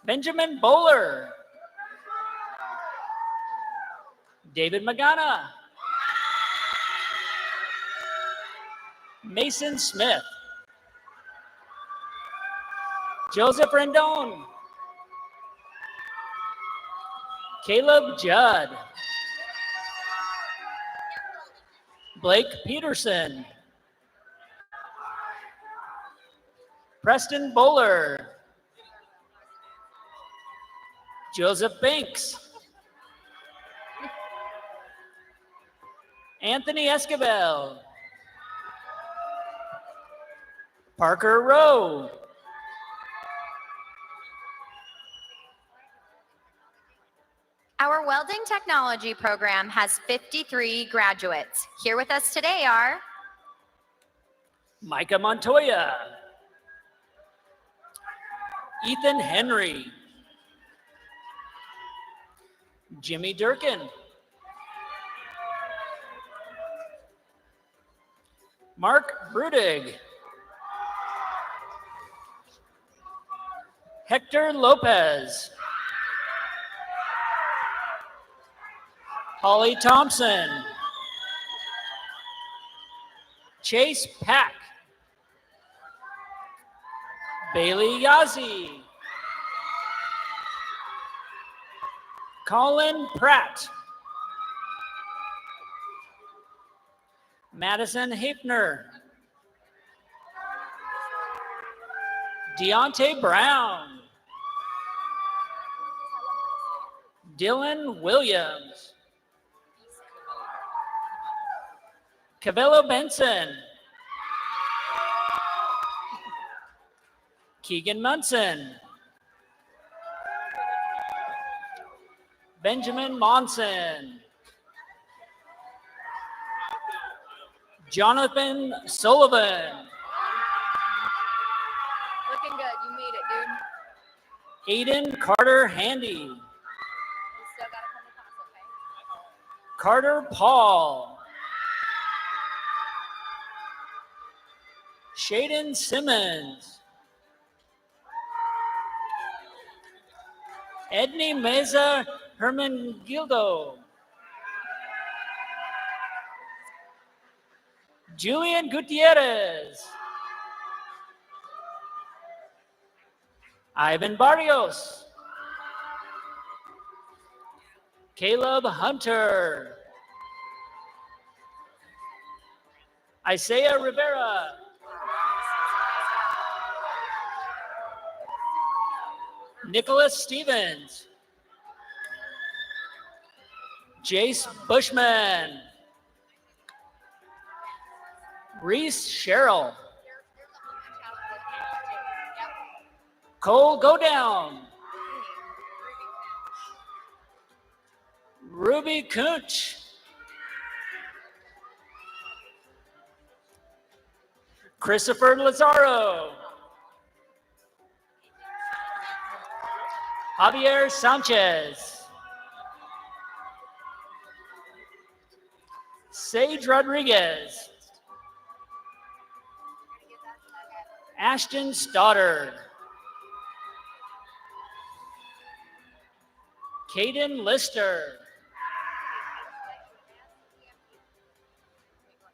Benjamin Bowler, David Magana, Mason Smith, Joseph Rendon, Caleb Judd, Blake Peterson, Preston Bowler, Joseph Banks, Anthony Esquivel, Parker Rowe, Our welding technology program has 53 graduates. Here with us today are Micah Montoya, Ethan Henry, Jimmy Durkin, Mark Brudig, Hector Lopez, Holly Thompson, Chase Pack, Bailey Yazzie, Colin Pratt, Madison Hafner, Deontay Brown, Dylan Williams, Cavello Benson, Keegan Munson, Benjamin Monson, Jonathan Sullivan, Looking good. You made it, dude. Aiden Carter Handy, You still gotta come to class, okay? Carter Paul, Shaden Simmons, Edney Meza Hermengildo, Julian Gutierrez, Ivan Barrios, Caleb Hunter, Isaiah Rivera, Nicholas Stevens, Jace Bushman, Reese Sherrill, Cole Godown, Ruby Kunch, Christopher Lazaro, Javier Sanchez, Sage Rodriguez, Ashton Stoddard, Caden Lister,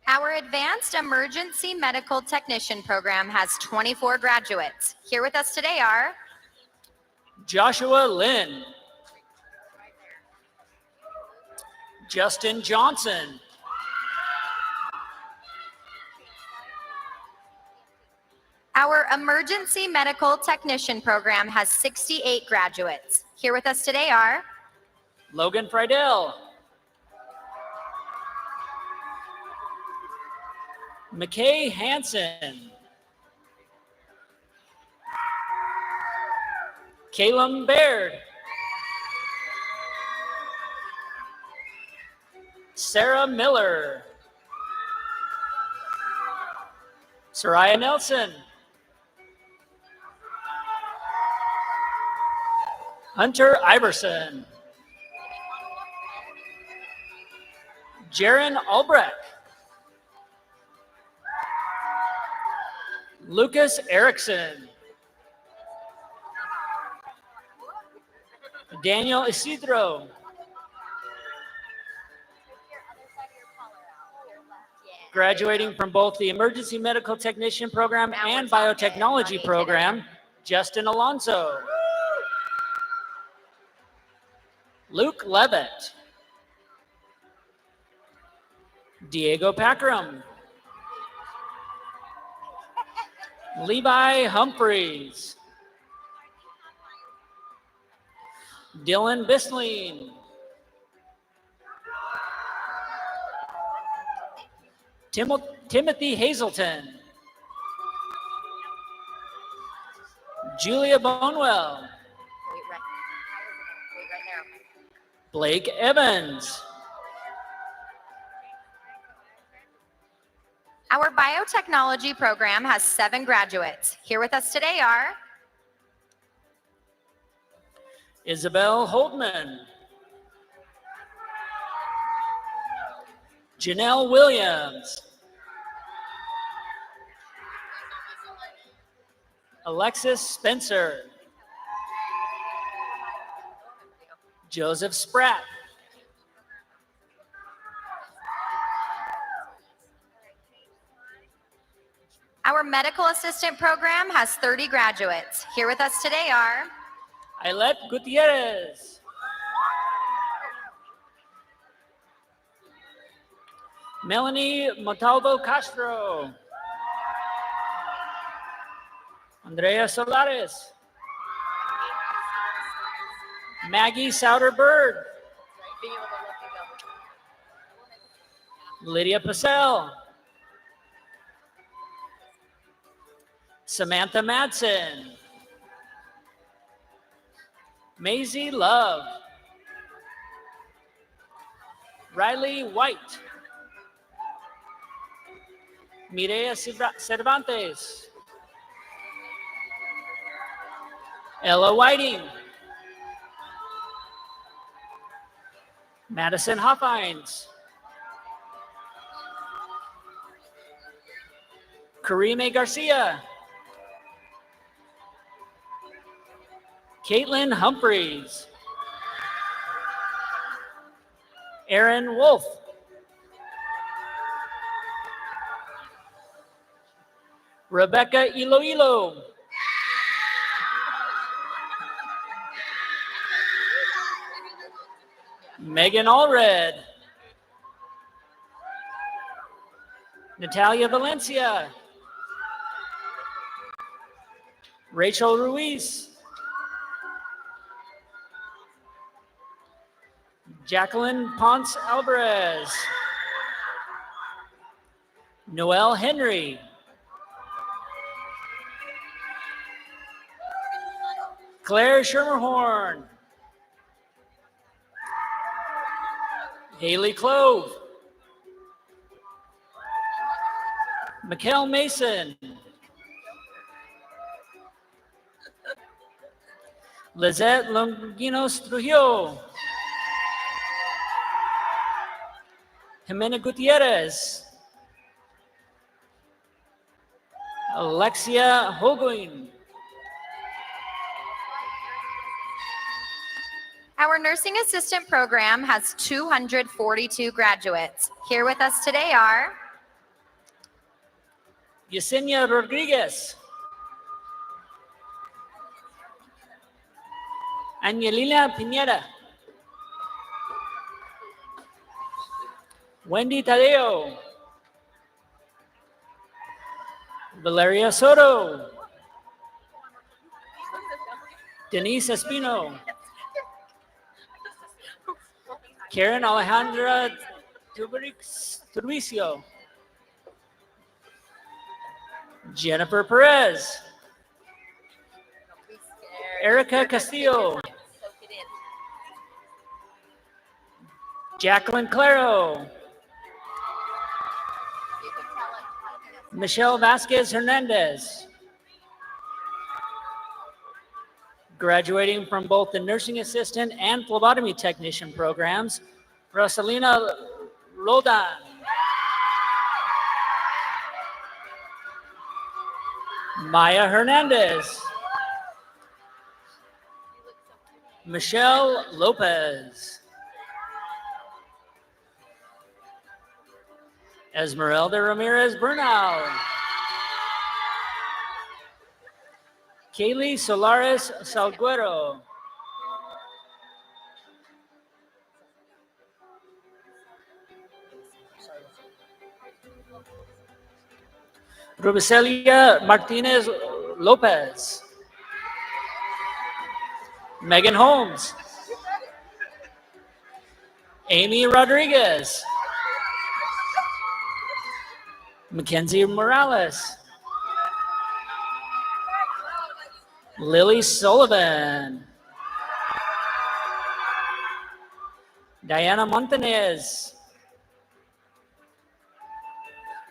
Our Advanced Emergency Medical Technician program has 24 graduates. Here with us today are Joshua Lynn. Justin Johnson. Our Emergency Medical Technician program has 68 graduates. Here with us today are Logan Friedel. McKay Hansen. Caleb Baird. Sarah Miller. Soraya Nelson. Hunter Iverson. Jaron Albrecht. Lucas Erickson. Daniel Isidro. Graduating from both the Emergency Medical Technician program and Biotechnology program, Justin Alonso. Luke Levitt. Diego Packram. Levi Humphreys. Dylan Bisling. Timothy Hazelton. Julia Bonewell. Blake Evans. Our biotechnology program has 7 graduates. Here with us today are Isabel Holdman. Janelle Williams. Alexis Spencer. Joseph Spratt. Our medical assistant program has 30 graduates. Here with us today are Ailette Gutierrez. Melanie Montalvo Castro. Andrea Solares. Maggie Souter-Bird. Lydia Pacell. Samantha Madsen. Maisie Love. Riley White. Mireya Cervantes. Ella Whiting. Madison Hoffines. Karime Garcia. Caitlin Humphreys. Aaron Wolf. Rebecca Iloilo. Megan Allred. Natalia Valencia. Rachel Ruiz. Jacqueline Ponce Alvarez. Noelle Henry. Claire Schermerhorn. Haley Clove. Mikkel Mason. Lizette Longinos Trujillo. Jimena Gutierrez. Alexia Hoguin. Our nursing assistant program has 242 graduates. Here with us today are Yesenia Rodriguez. Angelina Pineda. Wendy Tadeo. Valeria Soto. Denise Espino. Karen Alejandra Turbicio. Jennifer Perez. Erica Castillo. Jacqueline Claro. Michelle Vasquez Hernandez. Graduating from both the nursing assistant and phlebotomy technician programs, Rosalina Roldan. Maya Hernandez. Michelle Lopez. Esmeralda Ramirez Bernal. Kaylee Solares Salguero. Rubicelia Martinez Lopez. Megan Holmes. Amy Rodriguez. Mackenzie Morales. Lily Sullivan. Diana Montanez.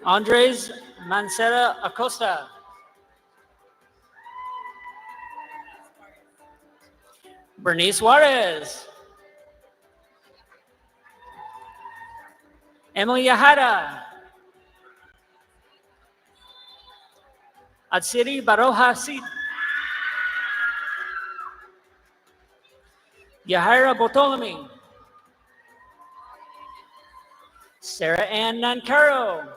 Andres Mancera Acosta. Bernice Juarez. Emily Yahara. Atsiri Baroja Sid. Yahira Botolami. Sarah Ann Nancaro.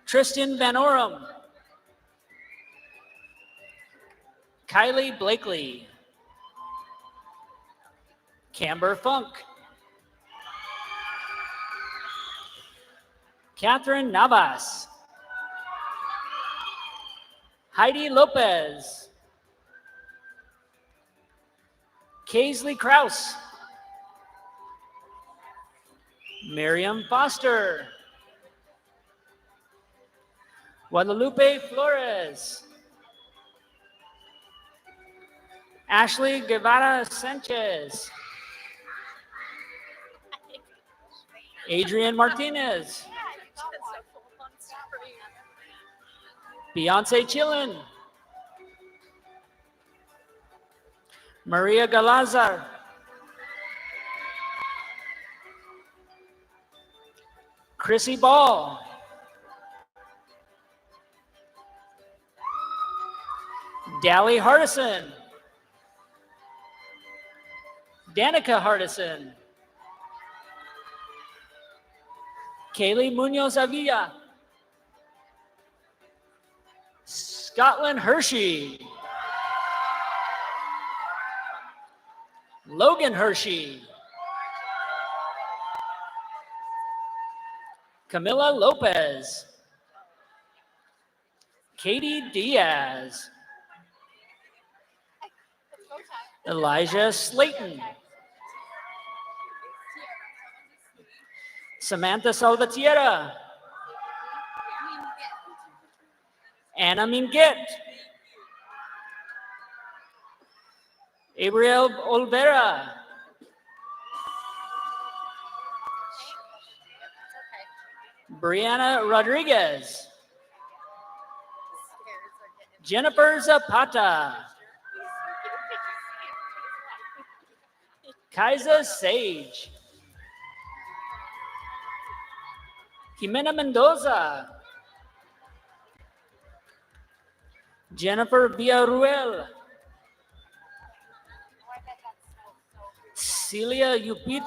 Tristan Van Oram. Kylie Blakely. Camber Funk. Catherine Navas. Heidi Lopez. Kaisley Kraus. Miriam Foster. Guadalupe Flores. Ashley Guevara Sanchez. Adrian Martinez. Beyonce Chillin. Maria Galazar. Chrissy Ball. Dally Hardison. Danica Hardison. Kaylee Munoz Avilla. Scotland Hershey. Logan Hershey. Camila Lopez. Katie Diaz. Elijah Slayton. Samantha Salvatierra. Anna Minguet. Abriel Olvera. Brianna Rodriguez. Jennifer Zapata. Kaiser Sage. Jimena Mendoza. Jennifer Villarruel. Celia Yupit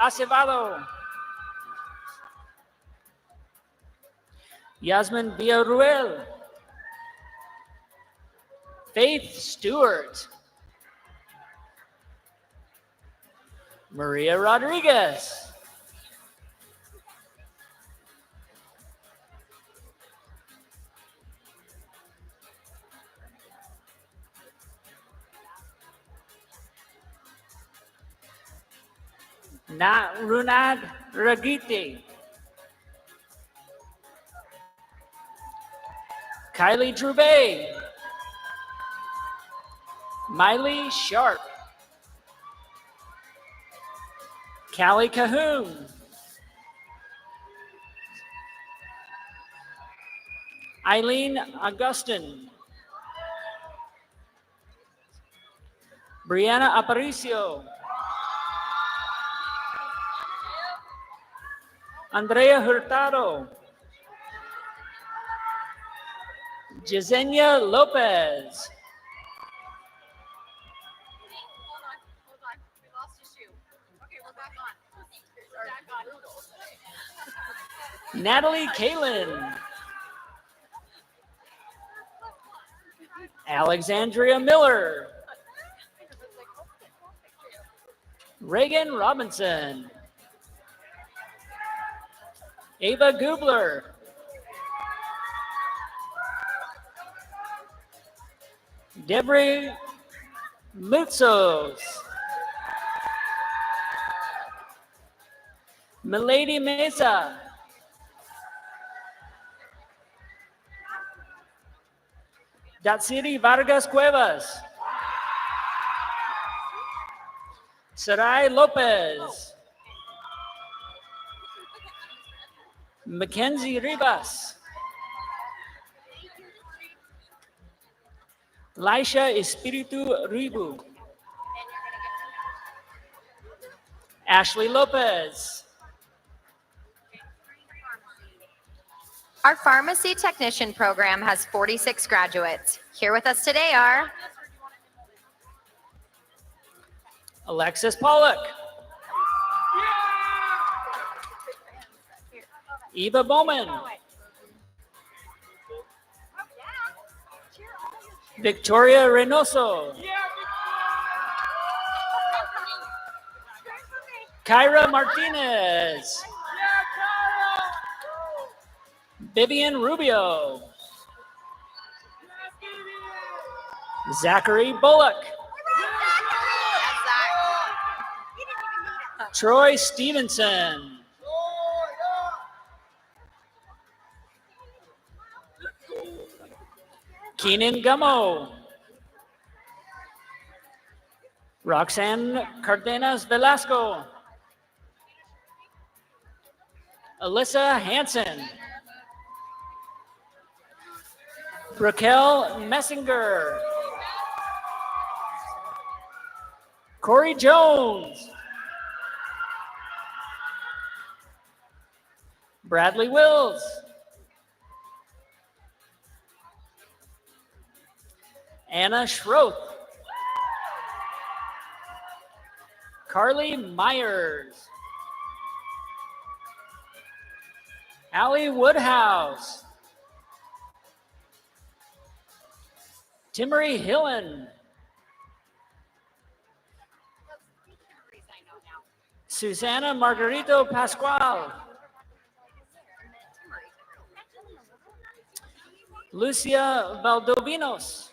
Acevado. Yasmin Villarruel. Faith Stewart. Maria Rodriguez. Runad Ragiti. Kylie Drubay. Miley Sharp. Callie Cahoon. Eileen Augustin. Brianna Aparicio. Andrea Hurtado. Yesenia Lopez. Hold on. We lost your shoe. Okay, we're back on. We're back on. Natalie Kalin. Alexandria Miller. Reagan Robinson. Ava Gubler. Debra Mutzos. Milady Mesa. Datsiri Vargas Cuevas. Sarai Lopez. Mackenzie Rivas. Laisha Espiritu Ribu. Ashley Lopez. Our pharmacy technician program has 46 graduates. Here with us today are Alexis Pollock. Eva Bowman. Victoria Reynoso. Kyra Martinez. Vivian Rubio. Zachary Bullock. Troy Stevenson. Keenan Gummo. Roxanne Cardenas Velasco. Alyssa Hansen. Raquel Messinger. Corey Jones. Bradley Wills. Anna Schroth. Carly Myers. Allie Woodhouse. Timmery Hillen. Susanna Margarito Pascual. Lucia Valdovinos.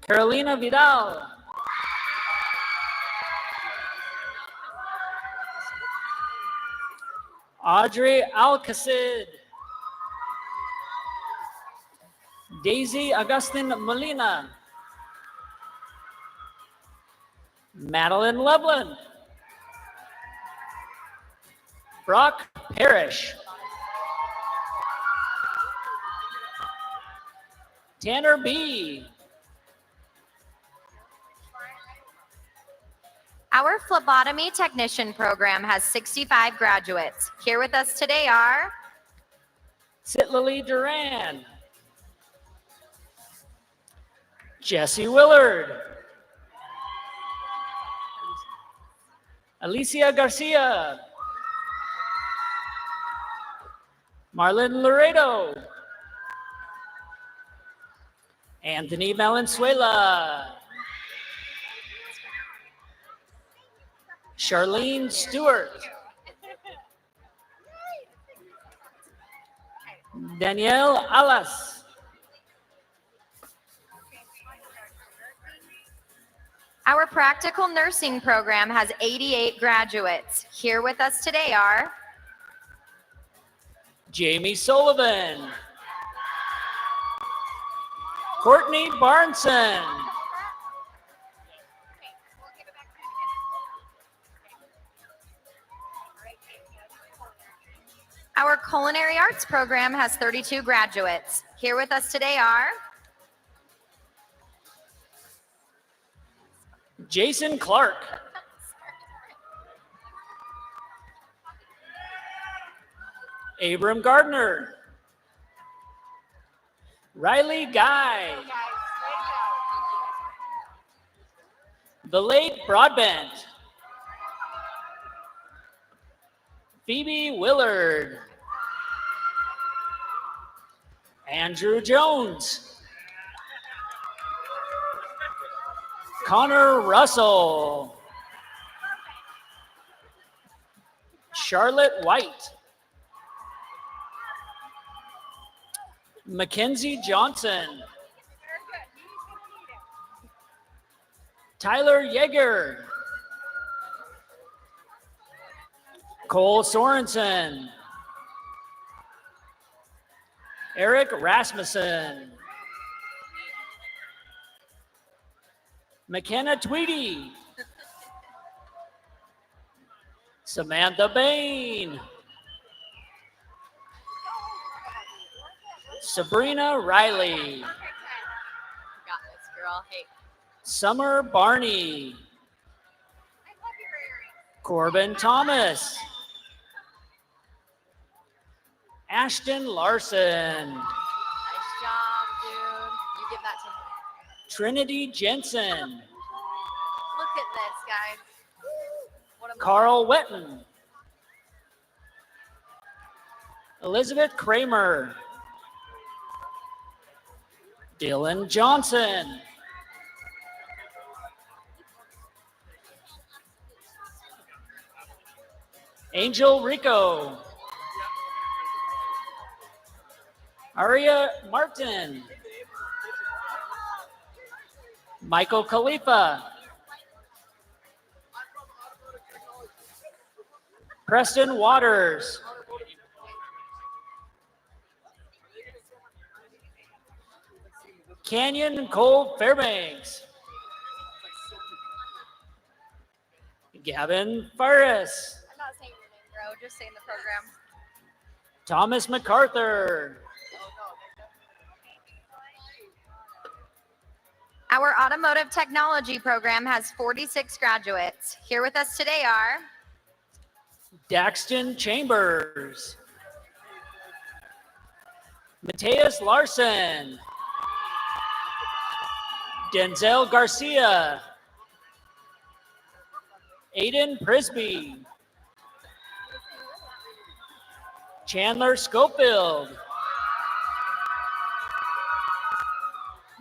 Carolina Vidal. Audrey Alcacid. Daisy Augustin Molina. Madeline Loveland. Brock Parrish. Tanner B. our phlebotomy technician program has 65 graduates. Here with us today are Citlali Duran. Jesse Willard. Alicia Garcia. Marlon Laredo. Anthony Valenzuela. Charlene Stewart. Danielle Alas. Our practical nursing program has 88 graduates. Here with us today are Jamie Sullivan. Courtney Barnson. Our culinary arts program has 32 graduates. Here with us today are Jason Clark. Abram Gardner. Riley Guy. The late Broadbent. Phoebe Willard. Andrew Jones. Connor Russell. Charlotte White. Mackenzie Johnson. Tyler Yeager. Cole Sorensen. Eric Rasmussen. McKenna Tweedy. Samantha Bain. Sabrina Riley. Got this, girl. Hey. Summer Barney. Corbin Thomas. Ashton Larson. Nice job, dude. You give that to him. Trinity Jensen. Look at this, guys. What a Carl Wetton. Elizabeth Kramer. Dylan Johnson. Angel Rico. Aria Martin. Michael Khalifa. Preston Waters. Canyon Cole Fairbanks. Gavin Faris. I'm not saying your name, bro. Just saying the program. Thomas MacArthur. our automotive technology program has 46 graduates. Here with us today are Daxton Chambers. Mateus Larson. Denzel Garcia. Aiden Prisby. Chandler Schofield.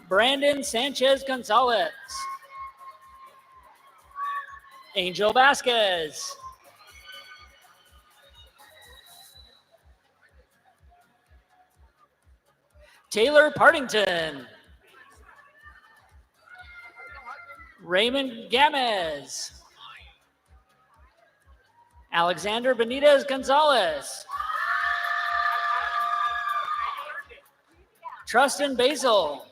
Brandon Sanchez Gonzalez. Angel Vasquez. Taylor Partington. Raymond Gamez. Alexander Benitez Gonzalez. Trustin Basil.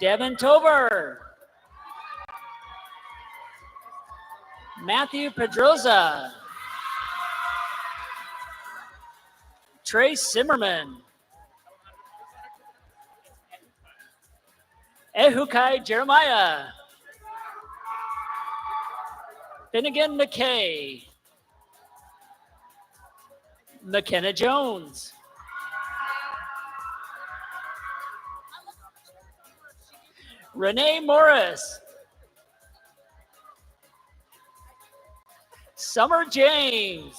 Devin Tover. Matthew Pedroza. Trace Zimmerman. Ehukai Jeremiah. Finnegan McKay. McKenna Jones. Renee Morris. Summer James.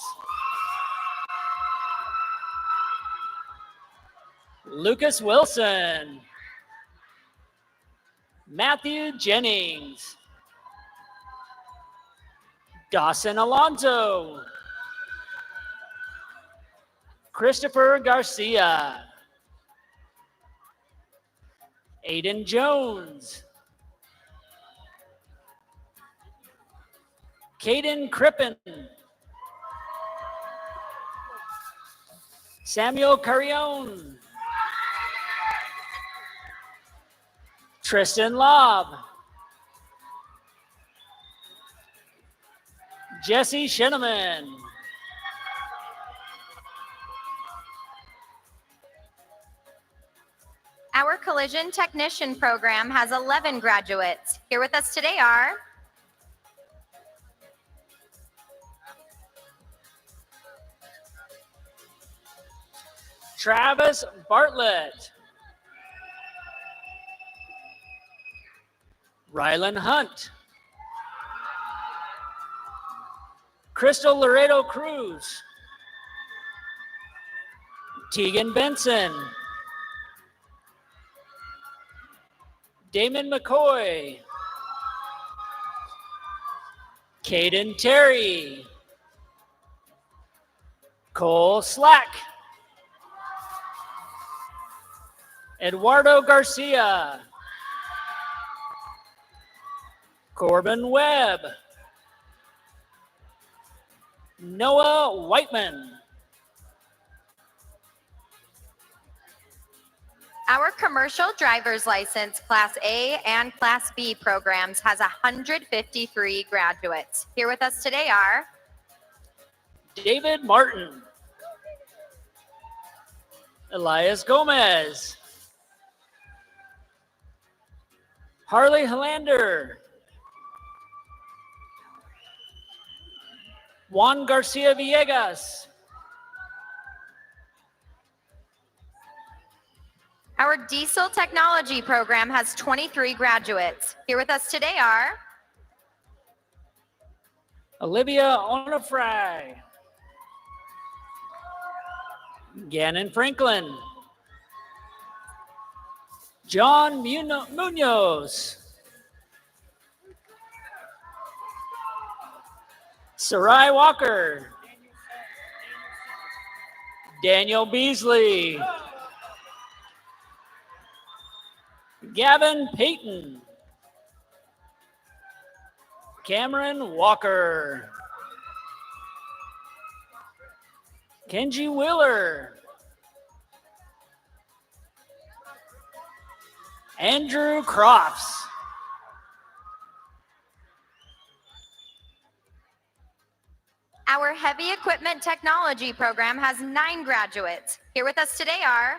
Lucas Wilson, Matthew Jennings, Dawson Alonso, Christopher Garcia, Aiden Jones, Caden Crippen, Samuel Carrion, Tristan Lobb, Jesse Shinneman, Our collision technician program has 11 graduates. Here with us today are Travis Bartlett, Rylan Hunt, Crystal Laredo Cruz, Tegan Benson, Damon McCoy, Caden Terry, Cole Slack, Eduardo Garcia, Corbin Webb, Noah Whiteman. our commercial driver's license Class A and Class B programs has 153 graduates. Here with us today are David Martin, Elias Gomez, Harley Hollander, Juan Garcia Villegas, our diesel technology program has 23 graduates. Here with us today are Olivia Onofray, Gannon Franklin, John Munoz, Sarai Walker, Daniel Beasley, Gavin Payton, Cameron Walker, Kenji Wheeler, Andrew Crofts, our heavy equipment technology program has 9 graduates. Here with us today are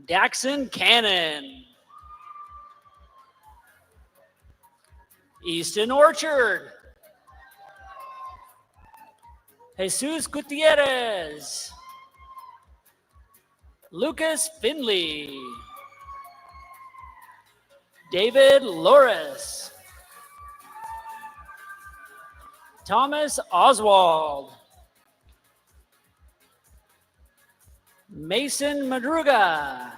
Daxon Cannon, Easton Orchard, Jesus Gutierrez, Lucas Finley, David Loris, Thomas Oswald, Mason Madruga,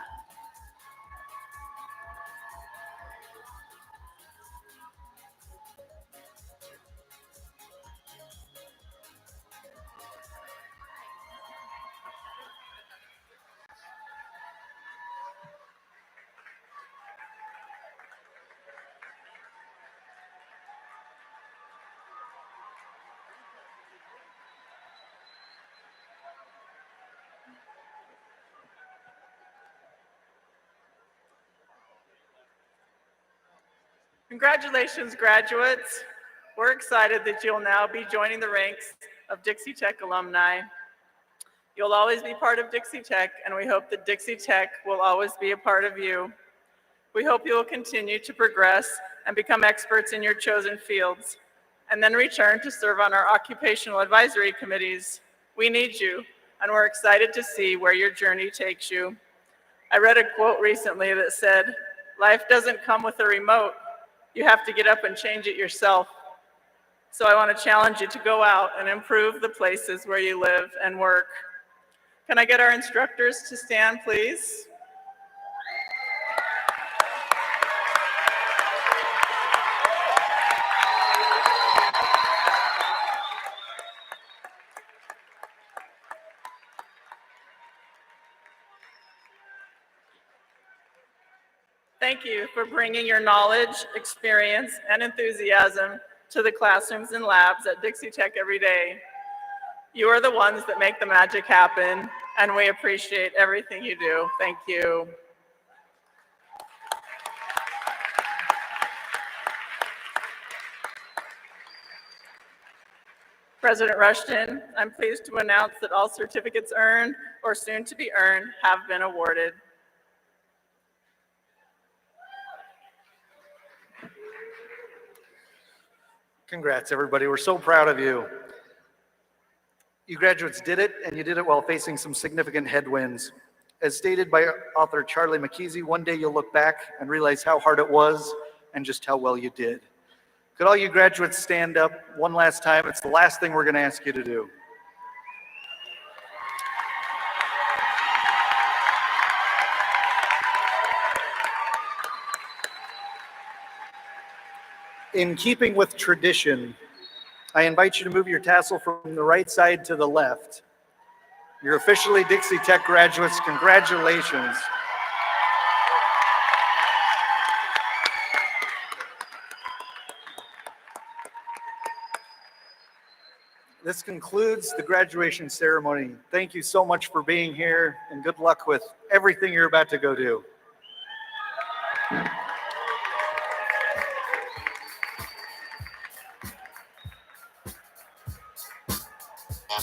Congratulations, graduates. We're excited that you'll now be joining the ranks of Dixie Tech alumni. You'll always be part of Dixie Tech, and we hope that Dixie Tech will always be a part of you. We hope you will continue to progress and become experts in your chosen fields, and then return to serve on our occupational advisory committees. We need you, and we're excited to see where your journey takes you. I read a quote recently that said, "Life doesn't come with a remote. You have to get up and change it yourself." So I want to challenge you to go out and improve the places where you live and work. Can I get our instructors to stand, please? thank you for bringing your knowledge, experience, and enthusiasm to the classrooms and labs at Dixie Tech every day. You are the ones that make the magic happen, and we appreciate everything you do. Thank you. President Rushton, I'm pleased to announce that all certificates earned or soon to be earned have been awarded. Congrats, everybody. We're so proud of you. You graduates did it, and you did it while facing some significant headwinds. As stated by author Charlie McKeesey, one day you'll look back and realize how hard it was and just how well you did. Could all you graduates stand up one last time? It's the last thing we're going to ask you to do. In keeping with tradition, I invite you to move your tassel from the right side to the left. You're officially Dixie Tech graduates. Congratulations. This concludes the graduation ceremony. Thank you so much for being here, and good luck with everything you're about to go do.